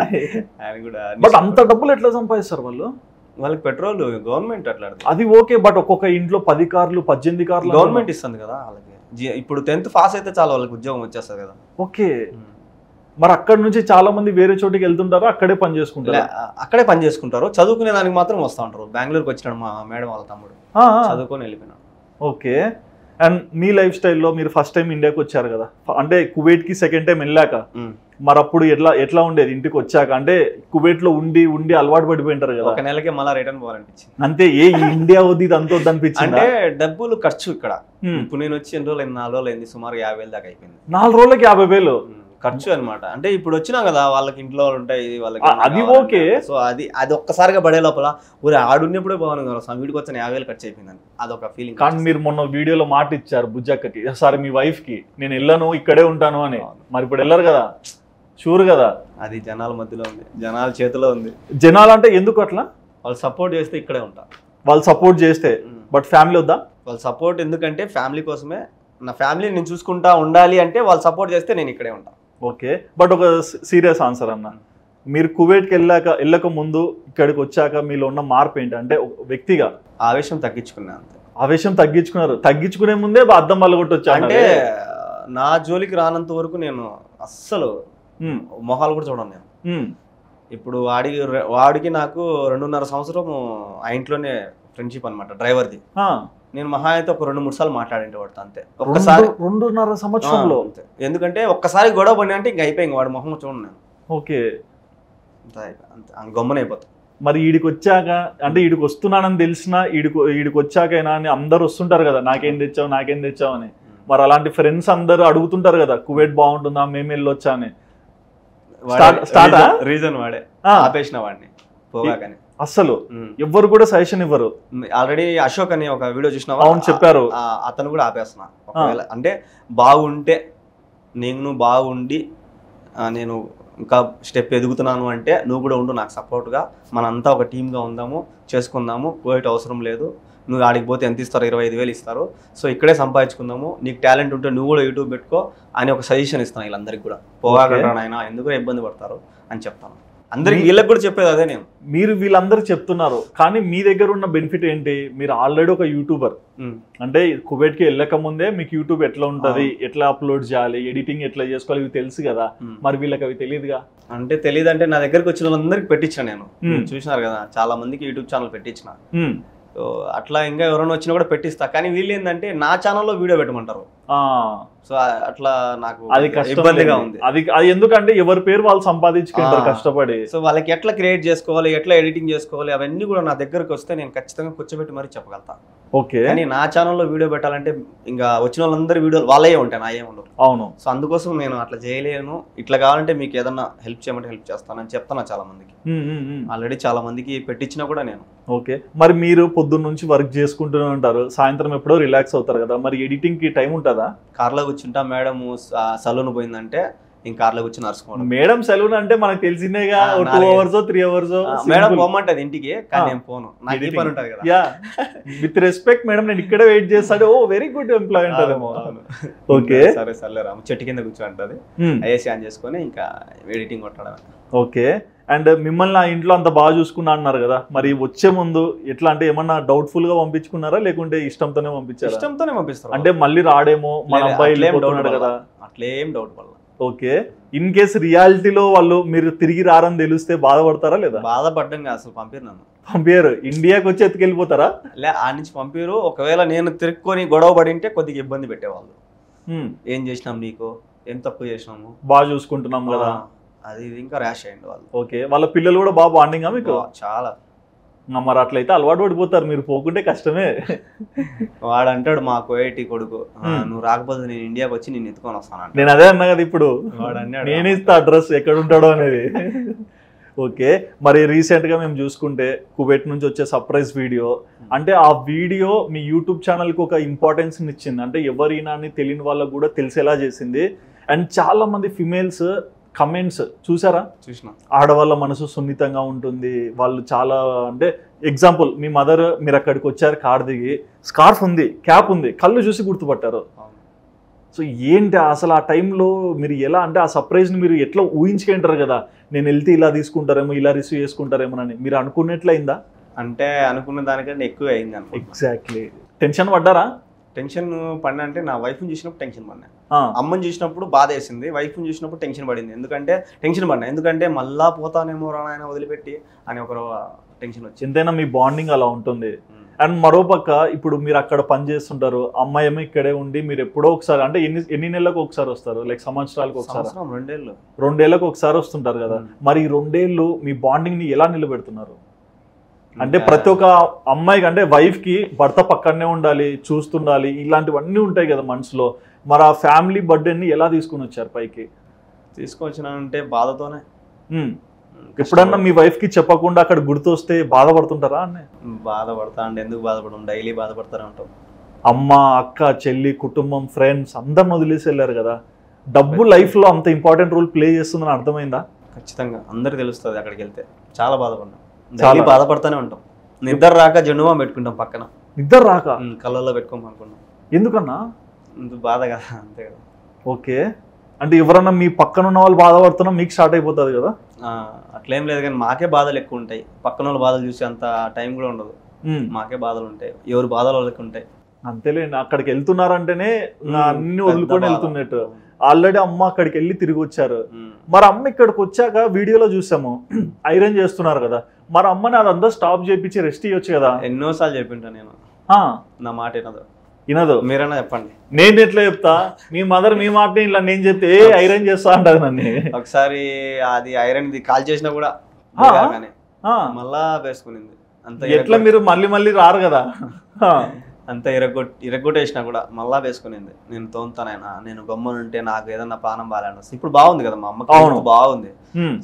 ఆయన కూడా. బట్ అంత డబ్బులు ఎట్లా సంపాదిస్తారు వాళ్ళు? వాళ్ళకి పెట్రోల్ గవర్నమెంట్ అట్లా అది ఓకే, బట్ ఒక్కొక్క ఇంట్లో 10 కార్లు 18 కార్లు గవర్నమెంట్ ఇస్తుంది కదా వాళ్ళకి. ఇప్పుడు 10th పాస్ అయితే చాలా వాళ్ళకి ఉద్యోగం వచ్చేస్తుంది కదా. ఓకే, మరి అక్కడ నుంచి చాలా మంది వేరే చోటికి వెళ్తుంటారు, అక్కడే పని చేసుకుంటారు? అక్కడే పని చేసుకుంటారు, చదువుకునే దానికి మాత్రం వస్తూ ఉంటారు. బెంగళూరుకి వచ్చినాడు మా మేడం వాళ్ళ తమ్ముడు, చదువుకొని వెళ్ళిపోయినాడు. ఓకే, అండ్ మీ లైఫ్ స్టైల్లో మీరు ఫస్ట్ టైం ఇండియాకి వచ్చారు కదా, అంటే కువైట్ కి సెకండ్ టైం వెళ్ళాక, మరి అప్పుడు ఎట్లా ఉండేది ఇంటికి వచ్చాక? అంటే కువైట్ లో ఉండి ఉండి అలవాటు పడిపోయింటారు కదా, 1 నెలకే మళ్ళీ రిటర్న్ పోవాలనిపించింది. అంతే, ఇండియా వద్దు ఇది అంత వద్దు అనిపించింది? అంటే డబ్బులు ఖర్చు ఇక్కడ. ఇప్పుడు నేను వచ్చి 2 రోజులు 4 రోజులు అయింది, సుమారు 50,000 దాకా అయిపోయింది. 4 రోజులకి 50,000 ఖర్చు అనమాట. అంటే ఇప్పుడు వచ్చినా కదా, వాళ్ళకి ఇంట్లో ఉంటాయి, వాళ్ళకి అది ఓకే. సో అది ఒక్కసారిగా పడే లోపల ఊరే ఆడున్నప్పుడే బాగుంది కదా, వీడికి వచ్చిన 50,000 ఖర్చు అయిపోయిందని అదొక ఫీలింగ్. కానీ మీరు మొన్న వీడియోలో మాట ఇచ్చారు బుజ్జక్కకి, సారీ మీ వైఫ్ కి, నేను వెళ్ళను ఇక్కడే ఉంటాను అని. మరి ఇప్పుడు వెళ్ళరు కదా, షూర్ కదా? అది జనాల మధ్యలో ఉంది, జనాల చేతిలో ఉంది. జనాలు అంటే ఎందుకు అట్లా? వాళ్ళు సపోర్ట్ చేస్తే ఇక్కడే ఉంటారు. వాళ్ళు సపోర్ట్ చేస్తే, బట్ ఫ్యామిలీ వద్దా? వాళ్ళు సపోర్ట్ ఎందుకంటే ఫ్యామిలీ కోసమే. నా ఫ్యామిలీని నేను చూసుకుంటా ఉండాలి అంటే వాళ్ళు సపోర్ట్ చేస్తే నేను ఇక్కడే ఉంటాను. ఓకే, బట్ ఒక సీరియస్ ఆన్సర్ అన్న, మీరు కువైట్కి వెళ్ళక ముందు ఇక్కడికి వచ్చాక మీలో ఉన్న మార్పు ఏంటి? అంటే వ్యక్తిగా ఆవేశం తగ్గించుకున్నా అంతే. ఆవేశం తగ్గించుకున్నారు? తగ్గించుకునే ముందే అద్దం వల్లగొట్టొచ్చా? అంటే నా జోలికి రానంత వరకు నేను అస్సలు మొహాలు కూడా చూడను నేను. ఇప్పుడు వాడికి నాకు 2.5 సంవత్సరం ఆ ఇంట్లోనే ఫ్రెండ్షిప్ అనమాట, డ్రైవర్ది. నేను మహా అయితే ఒక 2-3 సార్లు మాట్లాడింటే వాడితో అంతే. ఒక్కసారి 2.5 సంవత్సరంలో? ఎందుకంటే ఒక్కసారి గొడవ పడినా అంటే ఇంక అయిపోయింది, వాడు మొహం చూడండి నేను. ఓకే, గమ్మన అయిపోతాను. మరి ఈడికి వచ్చాక, అంటే ఈడికి వస్తున్నానని తెలిసినా ఈడికి వచ్చాకైనా అని అందరు వస్తుంటారు కదా, నాకేం తెచ్చావు అని. మరి అలాంటి ఫ్రెండ్స్ అందరు అడుగుతుంటారు కదా, కువైట్ బాగుంటుందా, మేము వెళ్ళొచ్చా అని. రీజన్ వాడే ఆపేసిన వాడిని పోగాకని. అసలు ఎవ్వరు కూడా సజెషన్ ఇవ్వరు. ఆల్రెడీ అశోక్ అని ఒక వీడియో చూసినావా? అవును, చెప్పారు. అతను కూడా ఆపేస్తున్నా. ఒకవేళ అంటే బాగుంటే, నేను బాగుండి నేను ఇంకా స్టెప్ ఎదుగుతున్నాను అంటే నువ్వు కూడా ఉండు నాకు సపోర్ట్గా, మనంతా ఒక టీమ్గా ఉందాము, చేసుకుందాము. పోయేట అవసరం లేదు, నువ్వు ఆడికి పోతే ఎంత ఇస్తారు? 25,000 ఇస్తారు. సో ఇక్కడే సంపాదించుకుందాము, నీకు టాలెంట్ ఉంటే నువ్వు కూడా యూట్యూబ్ పెట్టుకో అని ఒక సజెషన్ ఇస్తాను వీళ్ళందరికీ కూడా. పోగాకంటాను ఆయన, ఎందుకు ఇబ్బంది పడతారు అని చెప్తాను అందరికి. వీళ్ళకి కూడా చెప్పేది అదే నేను. మీరు వీళ్ళందరూ చెప్తున్నారు, కానీ మీ దగ్గర ఉన్న బెనిఫిట్ ఏంటి? మీరు ఆల్రెడీ ఒక యూట్యూబర్. అంటే కువైట్కి వెళ్ళక ముందే మీకు యూట్యూబ్ ఎట్లా ఉంటది, ఎట్లా అప్లోడ్ చేయాలి, ఎడిటింగ్ ఎట్లా చేసుకోవాలి, ఇవి తెలుసు కదా. మరి వీళ్ళకి అవి తెలియదుగా. అంటే తెలియదు అంటే నా దగ్గరకు వచ్చిన వాళ్ళందరికి పెట్టించిన నేను. చూసినారు కదా, చాలా మందికి యూట్యూబ్ ఛానల్ పెట్టించిన. సో అట్లా ఇంకా ఎవరైనా వచ్చినా కూడా పెట్టిస్తా. కానీ వీళ్ళు ఏంటంటే నా ఛానల్లో వీడియో పెట్టమంటారు. సో అట్లా నాకు అది ఇబ్బందిగా ఉంది. అది ఎందుకంటే ఎవరి పేరు వాళ్ళు సంపాదించుకుంటారు కష్టపడి. సో వాళ్ళకి ఎట్లా క్రియేట్ చేసుకోవాలి, ఎట్లా ఎడిటింగ్ చేసుకోవాలి, అవన్నీ కూడా నా దగ్గరకు వస్తే నేను ఖచ్చితంగా కూర్చోబెట్టి మరీ చెప్పగలుగుతా. ఓకే, కానీ నా ఛానల్లో వీడియో పెట్టాలంటే ఇంకా వచ్చిన వాళ్ళందరి వీడియోలు వాళ్ళే ఉంటాయి, నాయే ఉండవు. అవును. సో అందుకోసం నేను అట్లా చేయలేను. ఇట్లా కావాలంటే మీకు ఏదన్నా హెల్ప్ చేయమంటే హెల్ప్ చేస్తానని చెప్తాను చాలా మందికి. ఆల్రెడీ చాలా మందికి పెట్టించినా కూడా నేను. ఓకే, మరి మీరు పొద్దున్న నుంచి వర్క్ చేసుకుంటూనే ఉంటారు, సాయంత్రం ఎప్పుడో రిలాక్స్ అవుతారు కదా, మరి ఎడిటింగ్ కి టైం ఉంటుందా? కార్లో కూర్చుంటా, మేడం సలూన్ పోయిందంటే ఇంకా కార్లో కూర్చుని నడుచుకోవడం. మేడం సెలూన్ అంటే మనకు తెలిసిందేగా, 2 hours 3 hours. మేడం పోమంటది ఇంటికి, కానీ నేను పోను, నాకు ఈ పని ఉంటది కదా. యా, విత్ రెస్పెక్ట్ మేడం, నేను ఇక్కడే వెయిట్ చేస్తాడు. ఓ వెరీ గుడ్ ఎంప్లాయ్ అంటారేమో. ఓకే, సరే సర్లేరాము, చెట్టు కింద కూర్చోంటది, ఏసీ ఆన్ చేసుకొని ఇంకా ఎడిటింగ్ కొట్టడం. ఓకే, అండ్ మిమ్మల్ని ఆ ఇంట్లో అంత బాగా చూసుకున్నా అన్నారు కదా, మరి వచ్చే ముందు ఎట్లా అంటే ఏమన్నా డౌట్ఫుల్ గా పంపించుకున్నారా, లేకుంటే ఇష్టంతోనే పంపించారా? ఇష్టంతోనే పంపిస్తారు. అంటే మళ్ళీ రాడేమో మన అబ్బాయి కదా, అట్లేం డౌట్ వల్ల. ఓకే, ఇన్ కేస్ రియాలిటీలో వాళ్ళు మీరు తిరిగి రారని తెలిస్తే బాధపడతారా లేదా? బాధపడ్డం కాదు, అసలు పంపిరు నన్ను. పంపారు, ఇండియాకి వచ్చి ఎత్తుకెళ్ళిపోతారా? లే, ఆ నుంచి పంపిరు. ఒకవేళ నేను తిరుక్కొని గొడవ పడింటే కొద్దిగా ఇబ్బంది పెట్టేవాళ్ళు. ఏం చేసినాం, నీకు ఏం తప్పు చేసినాము, బాగా చూసుకుంటున్నాం కదా, అది ఇంకా ర్యాష్ అయ్యండి వాళ్ళు. ఓకే, వాళ్ళ పిల్లలు కూడా బాగా బాండింగా మీకు? చాలా. మరి అట్లయితే అలవాటు పడిపోతారు, మీరు పోకుంటే కష్టమే. వాడు అంటాడు మా కోయేటి కొడుకు, నువ్వు రాకపోతే నేను ఇండియాకి వచ్చి నేను ఎత్తుకొని వస్తాను. నేను అదే అన్నా కదా ఇప్పుడు, నేనే ఇస్తా అడ్రస్ ఎక్కడ ఉంటాడో అనేది. ఓకే, మరి రీసెంట్ గా మేము చూసుకుంటే కువైట్ నుంచి వచ్చే సర్ప్రైజ్ వీడియో, అంటే ఆ వీడియో మీ యూట్యూబ్ ఛానల్ కి ఒక ఇంపార్టెన్స్ ఇచ్చింది, అంటే ఎవరైనా అని తెలియని వాళ్ళకు కూడా తెలిసేలా చేసింది. అండ్ చాలా మంది ఫిమేల్స్ కమెంట్స్ చూసారా? చూసిన. ఆడవాళ్ళ మనసు సున్నితంగా ఉంటుంది, వాళ్ళు చాలా, అంటే ఎగ్జాంపుల్ మీ మదర్, మీరు అక్కడికి వచ్చారు, కార్ దిగి స్కార్ఫ్ ఉంది, క్యాప్ ఉంది, కళ్ళు చూసి గుర్తుపట్టారు. సో ఏంటి అసలు ఆ టైంలో మీరు ఎలా, అంటే ఆ సర్ప్రైజ్ని మీరు ఎట్లా ఊహించుకుంటారు కదా, నేను వెళ్తే ఇలా తీసుకుంటారేమో, ఇలా రిసీవ్ చేసుకుంటారేమోనని మీరు అనుకున్నట్లయిందా? అంటే అనుకున్న దానికంటే ఎక్కువ అయింది అనుకో. ఎగ్జాక్ట్లీ. టెన్షన్ పడ్డారా? టెన్షన్ పడినా అంటే నా వైఫ్ని చూసినప్పుడు టెన్షన్ పడినా, అమ్మని చూసినప్పుడు బాధ వేసింది, వైఫ్ని చూసినప్పుడు టెన్షన్ పడింది. ఎందుకంటే టెన్షన్ పడినా, ఎందుకంటే మళ్ళా పోతానేమో రానాయన వదిలిపెట్టి అని ఒక టెన్షన్ వచ్చింది. ఎంతైనా మీ బాండింగ్ అలా ఉంటుంది. అండ్ మరోపక్క ఇప్పుడు మీరు అక్కడ పని చేస్తుంటారు, అమ్మాయి ఏమో ఇక్కడే ఉండి, మీరు ఎప్పుడో ఒకసారి, అంటే ఎన్ని నెలలకు ఒకసారి వస్తారు, లైక్ సంవత్సరాలకు ఒకసారి? 2 ఏళ్ళకు ఒకసారి వస్తుంటారు కదా. మరి ఈ 2 ఏళ్ళు మీ బాండింగ్ ని ఎలా నిలబెడుతున్నారు? అంటే ప్రతి ఒక్క అమ్మాయికి, అంటే వైఫ్ కి భర్త పక్కనే ఉండాలి, చూస్తుండాలి, ఇలాంటివన్నీ ఉంటాయి కదా మనసులో. మరి ఆ ఫ్యామిలీ బర్డెన్ ని ఎలా తీసుకుని వచ్చారు పైకి? తీసుకొచ్చినానంటే బాధతోనే. ఎప్పుడన్నా మీ వైఫ్ కి చెప్పకుండా అక్కడ గుర్తొస్తే బాధపడుతుంటారా? అన్నీ బాధపడతా అంటే ఎందుకు బాధపడడం, డైలీ బాధపడతానే ఉంటాం. అమ్మ, అక్క, చెల్లి, కుటుంబం, ఫ్రెండ్స్ అందరిని వదిలేసి వెళ్ళారు కదా. డబ్బు లైఫ్ లో అంత ఇంపార్టెంట్ రోల్ ప్లే చేస్తుందని అర్థమైందా? ఖచ్చితంగా అందరికి తెలుస్తుంది. అక్కడికి వెళ్తే చాలా బాధపడ్డాం, చాలా బాధపడతానే ఉంటాం. నిద్ర రాక జెండుమా పెట్టుకుంటాం పక్కన. నిద్ర రాక కళ్ళల్లో పెట్టుకోమనుకున్నాం. ఎందుకన్నా? బాధ కదా, అంతే కదా. ఓకే, అంటే ఎవరన్నా మీ పక్కన ఉన్న వాళ్ళు బాధపడుతున్నా మీకు స్టార్ట్ అయిపోతుంది కదా? అట్లేం లేదు, కానీ మాకే బాధలు ఎక్కువ ఉంటాయి. పక్కన వాళ్ళ బాధలు చూసి అంత టైం కూడా ఉండదు. మాకే బాధలు ఉంటాయి, ఎవరు బాధలు వాళ్ళకి ఉంటాయి. అంతేలేండి, అక్కడికి వెళ్తున్నారంటేనే అన్ని వదులుకొని వెళ్తున్నట్టు. ఆల్రెడీ అమ్మ అక్కడికి వెళ్ళి తిరిగి వచ్చారు. మరి అమ్మ ఇక్కడికి వచ్చాక వీడియోలో చూసాము ఐరన్ చేస్తున్నారు కదా, మరి అమ్మని అదంతా స్టాప్ చేయించి రెస్ట్ ఇవ్వచ్చు కదా? ఎన్నోసార్లు చెప్పింటా నేను, నా మాట వినదు. మీరైనా చెప్పండి. నేను ఎట్లా చెప్తా? మీ మదర్ మీ మాట ఇలా నేను చెప్తే ఐరన్ చేస్తా అంటారు నన్ను. ఒకసారి అది ఐరన్ కాల్ చేసినా కూడా మళ్ళా వేసుకునింది. అంత ఎట్లా మీరు మళ్ళీ రారు కదా, అంత ఇరగొట్టేసినా కూడా మళ్ళా వేసుకునింది. నేను తోముతానైనా, నేను గమ్మనుంటే నాకు ఏదన్నా ప్రాణం బాగాలని వస్తుంది. ఇప్పుడు బాగుంది కదా మా అమ్మకి, బాగుంది.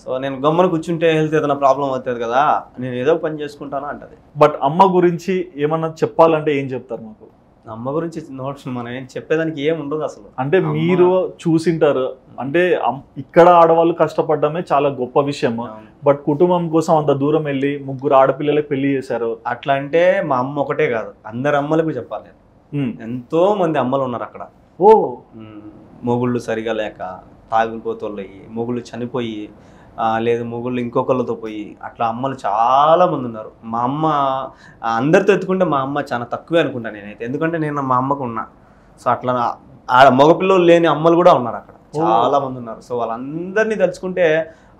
సో నేను గమ్మను కూర్చుంటే హెల్త్ ఏదైనా ప్రాబ్లం అవుతుంది కదా, నేను ఏదో పని చేసుకుంటాను అంటది. బట్ అమ్మ గురించి ఏమన్నా చెప్పాలంటే ఏం చెప్తారు మాకు? అమ్మ గురించి నోట్స్ మనం ఏం చెప్పేదానికి ఏం ఉండదు అసలు. అంటే మీరు చూసింటారు, అంటే ఇక్కడ ఆడవాళ్ళు కష్టపడడమే చాలా గొప్ప విషయం. బట్ కుటుంబం కోసం అంత దూరం వెళ్ళి 3 ఆడపిల్లలకు పెళ్లి చేశారు. అట్లా అంటే మా అమ్మ ఒకటే కాదు, అందరు అమ్మలకు చెప్పాలి. ఎంతో మంది అమ్మలు ఉన్నారు అక్కడ. మొగుళ్ళు సరిగా లేక, తాగిపోతోళ్ళయి, మొగుళ్ళు చనిపోయి, లేదు మొగుళ్ళు ఇంకొకళ్ళతో పోయి, అట్లా అమ్మలు చాలా మంది ఉన్నారు. మా అమ్మ అందరితో ఎత్తుకుంటే మా అమ్మ చాలా తక్కువే అనుకుంటా నేనైతే, ఎందుకంటే నేను మా అమ్మకు ఉన్నా. సో అట్లా మగపిల్లలు లేని అమ్మలు కూడా ఉన్నారు అక్కడ, చాలా మంది ఉన్నారు. సో వాళ్ళందరినీ తలుచుకుంటే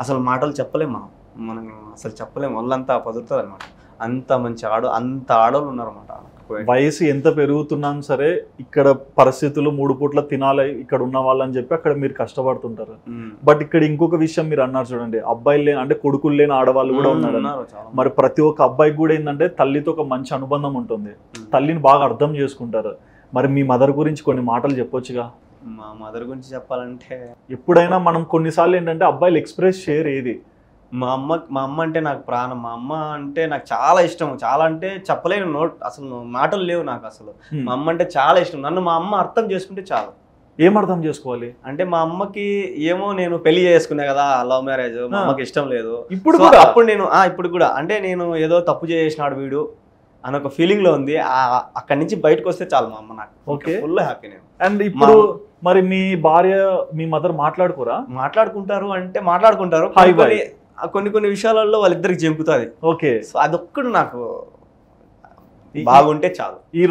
అసలు మాటలు చెప్పలేము, మనం అసలు చెప్పలేము. వాళ్ళంతా పదురుతుంది అనమాట. అంత మంచి అంత ఆడవాళ్ళు ఉన్నారు అన్నమాట. వయసు ఎంత పెరుగుతున్నా సరే ఇక్కడ పరిస్థితులు 3 పూట్ల తినాలి ఇక్కడ ఉన్న వాళ్ళని చెప్పి అక్కడ మీరు కష్టపడుతుంటారు. బట్ ఇక్కడ ఇంకొక విషయం మీరు అన్నారు చూడండి, అబ్బాయిలు లేని, అంటే కొడుకులు లేని ఆడవాళ్ళు కూడా ఉన్నారు. మరి ప్రతి ఒక్క అబ్బాయికి కూడా ఏంటంటే తల్లితో ఒక మంచి అనుబంధం ఉంటుంది, తల్లిని బాగా అర్థం చేసుకుంటారు. మరి మీ మదర్ గురించి కొన్ని మాటలు చెప్పొచ్చుగా? మా మదర్ గురించి చెప్పాలంటే, ఎప్పుడైనా మనం కొన్నిసార్లు ఏంటంటే అబ్బాయిలు ఎక్స్ప్రెస్ చేయరు ఏది. మా అమ్మ అంటే నాకు ప్రాణం. మా అమ్మ అంటే నాకు చాలా ఇష్టం, చాలా అంటే చెప్పలేను, అసలు మాటలు లేవు నాకు అసలు. మా అమ్మ అంటే చాలా ఇష్టం. నన్ను మా అమ్మ అర్థం చేసుకుంటే చాలు. ఏం అర్థం చేసుకోవాలి అంటే మా అమ్మకి ఏమో నేను పెళ్లి చేసుకున్నా కదా, లవ్ మ్యారేజ్, మా అమ్మకి ఇష్టం లేదు. ఇప్పుడు అప్పుడు నేను ఇప్పుడు కూడా అంటే నేను ఏదో తప్పు చేసినాడు వీడు అని ఒక ఫీలింగ్ లో ఉంది. అక్కడి నుంచి బయటకు వస్తే చాలు మా అమ్మ నాకు ఫుల్ హ్యాపీ నేను. అండ్ ఇప్పుడు మరి మీ భార్య మీ మదర్ మాట్లాడుకోరా? మాట్లాడుకుంటారు, అంటే మాట్లాడుకుంటారు. కొన్ని విషయాలలో వాళ్ళిద్దరికి జంపుతుంది. ఓకే, సో అదొక్కడు నాకు బాగుంటే చాలు. ఈ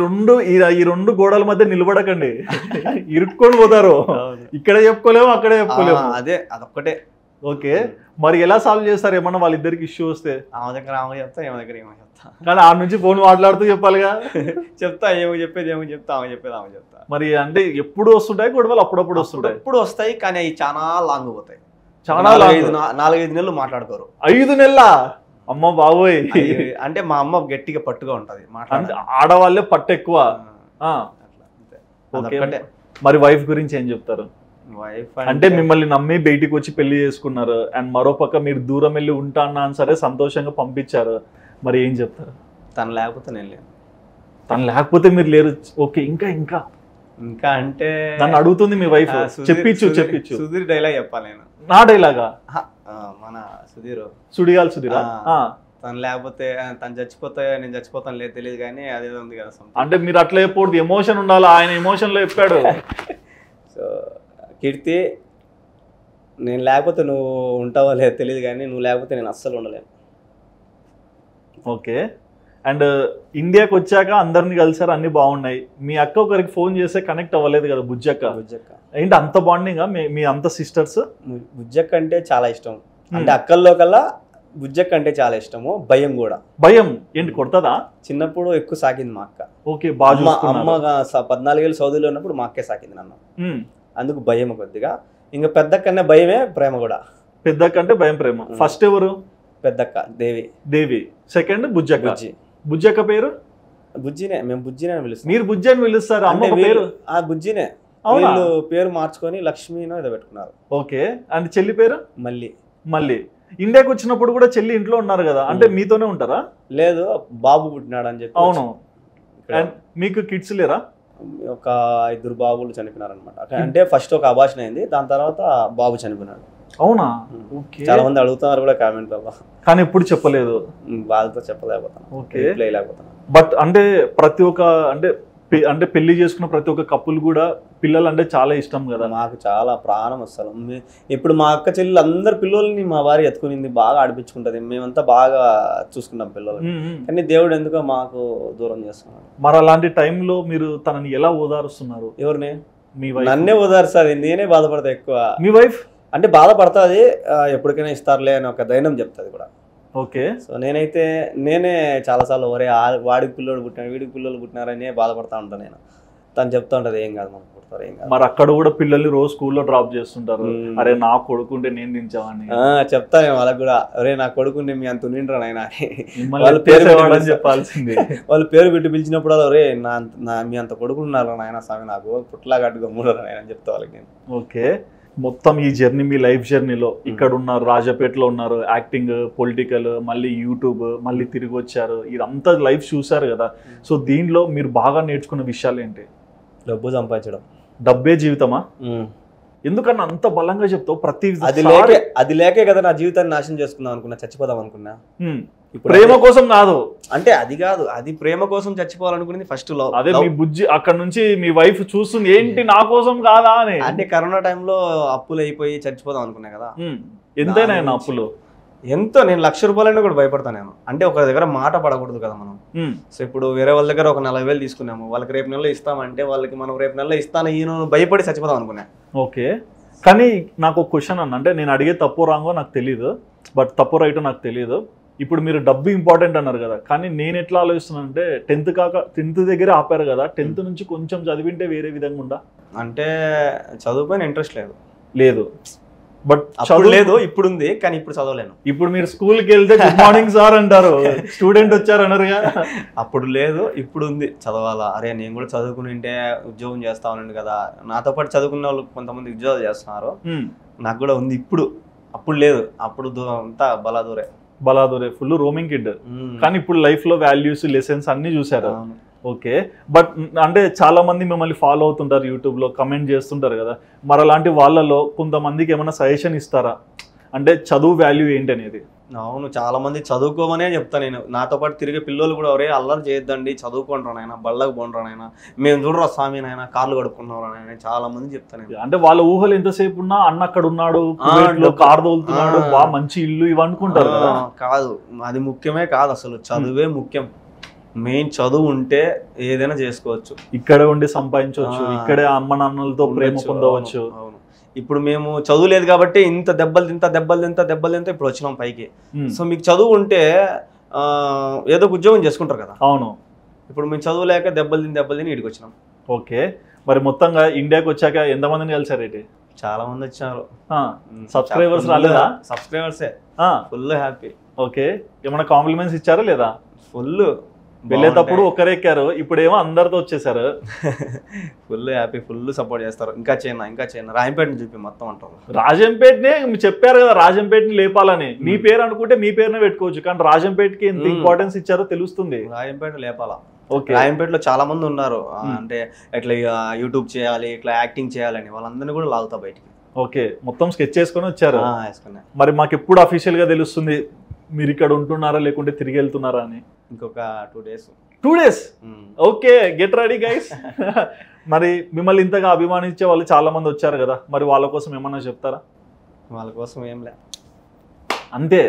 రెండు గోడల మధ్య నిలబడకండి, ఇరుక్కొని పోతారు. ఇక్కడ చెప్పుకోలేము, అక్కడే చెప్పుకోలేము. అదొక్కటే. ఓకే, మరి ఎలా సాల్వ్ చేస్తారు ఏమన్నా వాళ్ళిద్దరికి ఇష్యూ వస్తే? ఆమె దగ్గర ఆమె చెప్తా, ఏమో దగ్గర ఏమో చెప్తా. కానీ ఆ నుంచి ఫోన్ మాట్లాడుతూ చెప్పాలిగా. చెప్తా, ఏమో చెప్పేది ఏమో చెప్తా, ఆమె చెప్పేది ఆమె చెప్తా. మరి అంటే ఎప్పుడు వస్తుంటాయి గొడవలు? అప్పుడప్పుడు వస్తుంటాయి. ఎప్పుడు వస్తాయి, కానీ అవి చాలా లాంగ్ పోతాయి. చాలా 4-5 నెలలు మాట్లాడుకోరు. 5 నెలల? అమ్మ బాబోయ్. అంటే మా అమ్మ గట్టిగా పట్టుగా ఉంటది, ఆడవాళ్ళే పట్టు ఎక్కువ. మరి వైఫ్ గురించి ఏం చెప్తారు? వైఫ్ అంటే మిమ్మల్ని నమ్మి బయటికి వచ్చి పెళ్లి చేసుకున్నారు, అండ్ మరోపక్క మీరు దూరం వెళ్ళి ఉంటానా అని సరే సంతోషంగా పంపించారు, మరి ఏం చెప్తారు? తను లేకపోతే నేను లేను. తను లేకపోతే మీరు లేరు. ఓకే, ఇంకా ఇంకా ఇంకా అంటే నన్ను అడుగుతుంది మీ వైఫ్. చెప్పించు సుధీర్ డైలాగ్ చెప్పాలి నేను. నా డైలాగా? మన సుధీర్ సుధీరా? తను లేకపోతే తను చచ్చిపోతే నేను చచ్చిపోతాను లేదు తెలియదు, కానీ అదేదో ఉంది కదా. అంటే మీరు అట్లా చెప్పకూడదు, ఎమోషన్ ఉండాలి. ఆయన ఎమోషన్ లో చెప్పాడు. సో కీర్తి, నేను లేకపోతే నువ్వు ఉంటావో లేదు తెలియదు, కానీ నువ్వు లేకపోతే నేను అస్సలు ఉండలేను. ఓకే. అండ్ ఇండియాకి వచ్చాక అందరిని కలిసారు, అన్ని బాగున్నాయి. మీ అక్క ఒకరికి ఫోన్ చేస్తే కనెక్ట్ అవ్వలేదు కదా, బుజ్జక్క. ఏంటి అంత బాండింగ్ మీ అంత సిస్టర్స్? బుజ్జక్క అంటే చాలా ఇష్టం. అంటే అక్కల్లో కల్లా బుజ్జక్క అంటే చాలా ఇష్టము. భయం కూడా. భయం ఏంటి, కొడతదా? చిన్నప్పుడు ఎక్కువ సాకింది మా అక్క. ఓకే, బాగా అమ్మ 14 ఏళ్ళు సౌదీలో ఉన్నప్పుడు మా అక్కే సాకింది నన్ను, అందుకు భయం కొద్దిగా. ఇంకా పెద్దక్కనే భయమే, ప్రేమ కూడా. పెద్దక్క అంటే భయం, ప్రేమ. ఫస్ట్ ఎవరు? పెద్దక్క దేవి. సెకండ్ బుజ్జక్క. బుజ్జక్క పేరు? బుజ్జినే. మేము బుజ్జినే అని పిలుస్తాం. మీరు బుజ్జి అని పిలుస్తారు? అమ్మ పేరు బుజ్జినే. వీళ్ళు పేరు మార్చుకొని లక్ష్మీనో ఏదో పెట్టుకున్నారు. ఓకే. అండ్ చెల్లి పేరు? మళ్ళీ. ఇండియాకి వచ్చినప్పుడు కూడా చెల్లి ఇంట్లో ఉన్నారు కదా, అంటే మీతోనే ఉంటారా? లేదు, బాబు పుట్టినాడు అని చెప్పి. అవును. మీకు కిడ్స్ లేరా? ఒక 2 బాబులు చనిపోయినారనమాట. అంటే ఫస్ట్ ఒక అబార్షన్ అయింది, దాని తర్వాత బాబు చనిపోయినాడు. అవునా? చాలా మంది అడుగుతున్నారు కూడా కామెంట్ లో, కానీ ఎప్పుడు చెప్పలేదు. వాళ్ళతో చెప్పలేకపోతాను. ఓకే, బట్ అంటే ప్రతి ఒక్క అంటే పెళ్లి చేసుకున్న ప్రతి ఒక్క కప్పులు కూడా పిల్లలు అంటే చాలా ఇష్టం కదా. మాకు చాలా ప్రాణం అసలు. ఇప్పుడు మా అక్క చెల్లెలు అందరు పిల్లల్ని మా వారి ఎత్తుకునింది, బాగా ఆడిపించుకుంటది, మేమంతా బాగా చూసుకున్నాం పిల్లలు. కానీ దేవుడు ఎందుకో మాకు దూరం చేస్తున్నాడు. మరి అలాంటి టైంలో మీరు తనని ఎలా ఓదారుస్తున్నారు? ఎవరిని? మీ వైఫ్. నన్నే ఓదారుస్తుంది, నేనే బాధపడతా ఎక్కువ. మీ వైఫ్ అంటే బాధపడుతుంది, ఎప్పటికైనా ఇస్తారులే అని ఒక ధైర్యం చెప్తుంది కూడా. ఓకే. సో నేనే చాలాసార్లు ఒరే వాడికి పిల్లోడు పుట్టినారు, వీడికి పిల్లలు పుట్టినారని బాధపడతా ఉంటాను నేను. తను చెప్తా ఉంటుంది ఏం కాదు మనకు పుడతారు, ఏం కాదు. మరి అక్కడ కూడా పిల్లల్ని రోజు స్కూల్లో డ్రాప్ చేస్తుంటారు, అరే నా కొడుకుంటే నేను దించావని చెప్తా నేను వాళ్ళకి కూడా. అరే నా కొడుకుంటే మీ అంత నిండ్రా నాయన వాళ్ళ పేరు చెప్పాల్సింది. వాళ్ళు పేరు పెట్టి పిలిచినప్పుడు అరే మీ అంత కొడుకున్నారు నాయన స్వామి, నాకు పుట్టలాగా అడ్డుగా మూడరా నాయన అని చెప్తా వాళ్ళకి నేను. ఓకే. మొత్తం ఈ జర్నీ, మీ లైఫ్ జర్నీలో ఇక్కడ ఉన్నారు, రాజపేటలో ఉన్నారు, యాక్టింగ్, పొలిటికల్, మళ్ళీ యూట్యూబ్, మళ్ళీ తిరిగి వచ్చారు, ఇదంతా లైఫ్ చూసారు కదా. సో దీనిలో మీరు బాగా నేర్చుకున్న విషయాలు ఏంటి? డబ్బు సంపాదించడం. డబ్బే జీవితమా? ఎందుకన్నా అంత బలంగా చెప్తావు? ప్రతి అది లేకే కదా నా జీవితాన్ని నాశనం చేసుకుందాం అనుకున్నా, చచ్చిపోదాం అనుకున్నా. ప్రేమ కోసం కాదు అంటే, అది కాదు, అది ప్రేమ కోసం చచ్చిపోవాలనుకునేది ఫస్ట్ లో. అదే మీ బుజ్జి అక్కడ నుంచి మీ వైఫ్ చూస్తుంది, ఏంటి నా కోసం కాదా అని. అంటే కరోనా టైంలో అప్పులు అయిపోయి చచ్చిపోదాం అనుకున్నా కదా. ఎంతైనా అప్పులు ఎంతో, నేను 1,00,000 రూపాయలైనా కూడా భయపడతాను నేను. అంటే ఒక దగ్గర మాట పడకూడదు కదా మనం. సో ఇప్పుడు వేరే వాళ్ళ దగ్గర ఒక 40,000 తీసుకున్నాము, వాళ్ళకి రేపు నెలలో ఇస్తామంటే వాళ్ళకి మనం రేపు నెలలో ఇస్తాను ఈయన భయపడి చచ్చిపోదాం అనుకున్నా. ఓకే. కానీ నాకు ఒక క్వశ్చన్ అన్న, అంటే నేను అడిగే తప్పు రాంగో నాకు తెలియదు, బట్ తప్పు రైటో నాకు తెలియదు. ఇప్పుడు మీరు డబ్బు ఇంపార్టెంట్ అన్నారు కదా, కానీ నేను ఎట్లా ఆలోచిస్తున్నాను అంటే 10th దగ్గర ఆపారు కదా, 10th నుంచి కొంచెం చదివింటే వేరే విధంగా ఉందా? అంటే చదువుపైన ఇంట్రెస్ట్ లేదు బట్ చదువు లేదు, ఇప్పుడు ఉంది కానీ ఇప్పుడు చదవలేను. ఇప్పుడు మీరు స్కూల్కి వెళ్తే గుడ్ మార్నింగ్ సార్ అంటారు, స్టూడెంట్ వచ్చారన్నారుగా. అప్పుడు లేదు, ఇప్పుడు ఉంది, చదవాలా. అరే నేను కూడా చదువుకుని ఉంటే ఉద్యోగం చేస్తా ఉన్నాను కదా, నాతో పాటు చదువుకున్న వాళ్ళు కొంతమంది ఉద్యోగాలు చేస్తున్నారు, నాకు కూడా ఉంది ఇప్పుడు. అప్పుడు లేదు, అప్పుడు అంతా బలాదూరే ఫుల్ రోమింగ్ కిడ్. కానీ ఇప్పుడు లైఫ్ లో వాల్యూస్, లెసన్స్ అన్ని చూసారు. ఓకే. బట్ అంటే చాలా మంది మిమ్మల్ని ఫాలో అవుతుంటారు, యూట్యూబ్ లో కమెంట్ చేస్తుంటారు కదా, మరి అలాంటి వాళ్ళలో కొంతమందికి ఏమైనా సజెషన్ ఇస్తారా, అంటే చదువు వాల్యూ ఏంటి అనేది? అవును, చాలా మంది చదువుకోమనే చెప్తాను నేను. నాతో పాటు తిరిగే పిల్లలు కూడా ఒరే అల్లరి చేయొద్దండి, చదువుకుంటారు నాయన, బళ్ళకు పోండ్రా నాయన, మేము చూడరా స్వామి నాయన, కార్లు కడుక్కున్నారా నాయన, చాలా మంది చెప్తాను. అంటే వాళ్ళ ఊహలు ఎంతసేపు ఉన్నా అన్న అక్కడ ఉన్నాడు, కార్ తోలుతున్నాడు, బాగా మంచి ఇల్లు, ఇవి అనుకుంటారు కదా. కాదు, అది ముఖ్యమే కాదు అసలు, చదువే ముఖ్యం. మెయిన్ చదువు ఉంటే ఏదైనా చేసుకోవచ్చు, ఇక్కడ ఉండి సంపాదించవచ్చు, ఇక్కడే అమ్మ నాన్నలతో ప్రేమ పొందవచ్చు. అవును, ఇప్పుడు మేము చదువు లేదు కాబట్టి ఇంత దెబ్బలు తింటా ఇప్పుడు వచ్చినాం పైకి. సో మీకు చదువు ఉంటే ఏదో ఉద్యోగం చేసుకుంటారు కదా. అవును, ఇప్పుడు మేము చదువు లేక దెబ్బలు తిని ఇక్కడికి వచ్చినాం. ఓకే. మరి మొత్తంగా ఇండియాకి వచ్చాక ఎంతమందిని కలిసారేంటి? చాలా మంది వచ్చినారు. సబ్స్క్రైబర్స్ రాలేదా? సబ్స్క్రైబర్సే, ఫుల్ హ్యాపీ. ఓకే. ఏమైనా కాంప్లిమెంట్స్ ఇచ్చారా లేదా? ఫుల్. వెళ్ళేటప్పుడు ఒక్కరెక్కారు, ఇప్పుడేమో అందరితో వచ్చేసారు. ఫుల్ హ్యాపీ, ఫుల్ సపోర్ట్ చేస్తారు. ఇంకా చేయను రాజంపేటని చూపి మొత్తం అంటారు. రాజంపేటనే చెప్పారు కదా, రాజంపేటని లేపాలని. మీ పేరు అనుకుంటే మీ పేరునే పెట్టుకోవచ్చు, కానీ రాజంపేటకి ఎంత ఇంపార్టెన్స్ ఇచ్చారో తెలుస్తుంది. రాజంపేట లేపాలా. రాజంపేటలో చాలా మంది ఉన్నారు, అంటే ఇట్లా యూట్యూబ్ చేయాలి, ఇట్లా యాక్టింగ్ చేయాలని, వాళ్ళందరినీ కూడా లాగుతా బయటికి. ఓకే, మొత్తం స్కెచ్ చేసుకొని వచ్చారు. మరి మాకు ఎప్పుడు అఫీషియల్ గా తెలుస్తుంది మీరు ఇక్కడ ఉంటున్నారా లేకుంటే తిరిగి వెళ్తున్నారా అని? ఇంకొక 2 days. 2 days? Okay, get ready guys. మరి మిమ్మల్ని ఇంతగా అభిమానించే వాళ్ళు చాలా మంది వచ్చారు కదా, మరి వాళ్ళ కోసం ఏమన్నా చెప్తారా? వాళ్ళ కోసం ఏం లే, అంతే.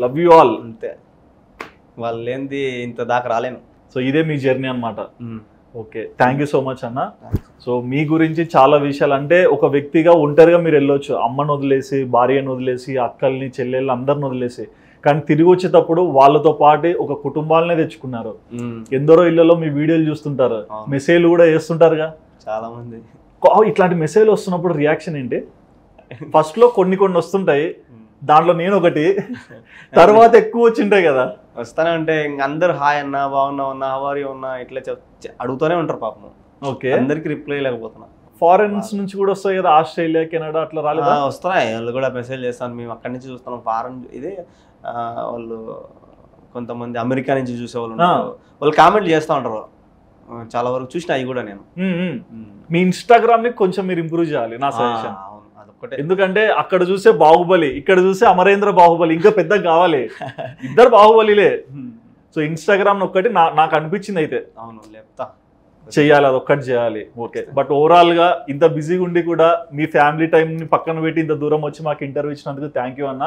Love you all. అంతే, వాళ్ళు లేనిది ఇంత దాకా రాలేను. సో ఇదే మీ జర్నీ అన్నమాట. Okay, thank you so much అన్న. సో మీ గురించి చాలా విషయాలు, అంటే ఒక వ్యక్తిగా ఒంటరిగా మీరు వెళ్ళొచ్చు, అమ్మను వదిలేసి, భార్యను వదిలేసి, అక్కల్ని, చెల్లెళ్ళు అందరిని వదిలేసి, కానీ తిరిగి వచ్చేటప్పుడు వాళ్ళతో పాటు ఒక కుటుంబాలనే తెచ్చుకున్నారు. ఎందరో ఇళ్లలో మీ వీడియోలు చూస్తుంటారు, మెసేజ్లు కూడా వేస్తుంటారుగా చాలా మంది. ఇట్లాంటి మెసేజ్లు వస్తున్నప్పుడు రియాక్షన్ ఏంటి? ఫస్ట్ లో కొన్ని వస్తుంటాయి, దాంట్లో నేను ఒకటి, తర్వాత ఎక్కువ వచ్చింటాయి కదా. వస్తానే ఉంటే ఇంక అందరు హాయ్ అన్నా, బాగున్నావు అన్నా, హవారీ ఉన్నా ఇట్లా అడుగుతూనే ఉంటారు పాపం. ఓకే, అందరికి రిప్లై లేకపోతున్నా. ఫారెన్స్ నుంచి కూడా వస్తాయి కదా, ఆస్ట్రేలియా, కెనడా అట్లా రాలేదా? వస్తున్నాయి, వాళ్ళు కూడా మెసేజ్ చేస్తాను, మేము అక్కడి నుంచి చూస్తున్నాం ఫారెన్. ఇదే వాళ్ళు కొంతమంది అమెరికా నుంచి చూసే వాళ్ళు ఉన్నారు, వాళ్ళు కామెంట్ చేస్తూ ఉంటారు. చాలా వరకు చూసిన అవి కూడా నేను. మీ ఇన్స్టాగ్రామ్ ని కొంచెం మీరు ఇంప్రూవ్ చేయాలి నా సజెషన్. ఎందుకంటే అక్కడ చూసే బాహుబలి, ఇక్కడ చూసే అమరేంద్ర బాహుబలి, ఇంకా పెద్ద కావాలి, ఇద్దరు బాహుబలిలే. సో ఇన్స్టాగ్రామ్ ఒక్కటి నాకు అనిపించింది అయితే. అవును, లేపుతా చెయ్యాలి, అది ఒక్కటి చేయాలి. ఓకే, బట్ ఓవరాల్ గా ఇంత బిజీగా ఉండి కూడా మీ ఫ్యామిలీ టైం ని పక్కన పెట్టి ఇంత దూరం వచ్చి మాకు ఇంటర్వ్యూ ఇచ్చినందుకు థ్యాంక్ యూ అన్న.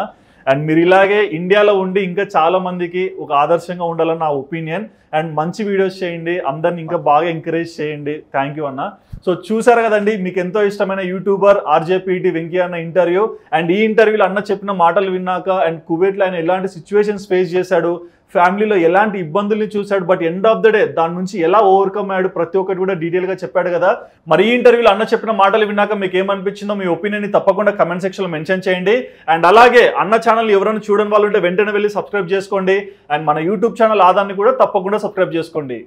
అండ్ మీరు ఇలాగే ఇండియాలో ఉండి ఇంకా చాలా మందికి ఒక ఆదర్శంగా ఉండాలని నా ఒపీనియన్. అండ్ మంచి వీడియోస్ చేయండి, అందరిని ఇంకా బాగా ఎంకరేజ్ చేయండి. థ్యాంక్ యూ అన్న. సో చూసారు కదండి, మీకు ఎంతో ఇష్టమైన యూట్యూబర్ ఆర్జేపీటీ వెంకీ అన్న ఇంటర్వ్యూ. అండ్ ఈ ఇంటర్వ్యూలో అన్న చెప్పిన మాటలు విన్నాక, అండ్ కువైట్లో ఆయన ఎలాంటి సిచ్యువేషన్స్ ఫేస్ చేశాడు, ఫ్యామిలీలో ఎలాంటి ఇబ్బందుల్ని చూశాడు, but end of the day దాని నుంచి ఎలా ఓవర్కమ్ అయ్యాడు, ప్రతి ఒక్కటి కూడా డీటెయిల్గా చెప్పాడు కదా. మరి ఈ ఇంటర్వ్యూలో అన్న చెప్పిన మాటలు విన్నాక మీకు ఏమనిపించిందో మీ ఒపీనియన్ని తప్పకుండా కమెంట్ సెక్షన్లో మెన్షన్ చేయండి. అండ్ అలాగే అన్న ఛానల్ ఎవరైనా చూడని వాళ్ళు ఉంటే వెంటనే వెళ్ళి సబ్స్క్రైబ్ చేసుకోండి. అండ్ మన యూట్యూబ్ ఛానల్ ఆదాన్ని కూడా తప్పకుండా సబ్స్క్రైబ్ చేసుకోండి.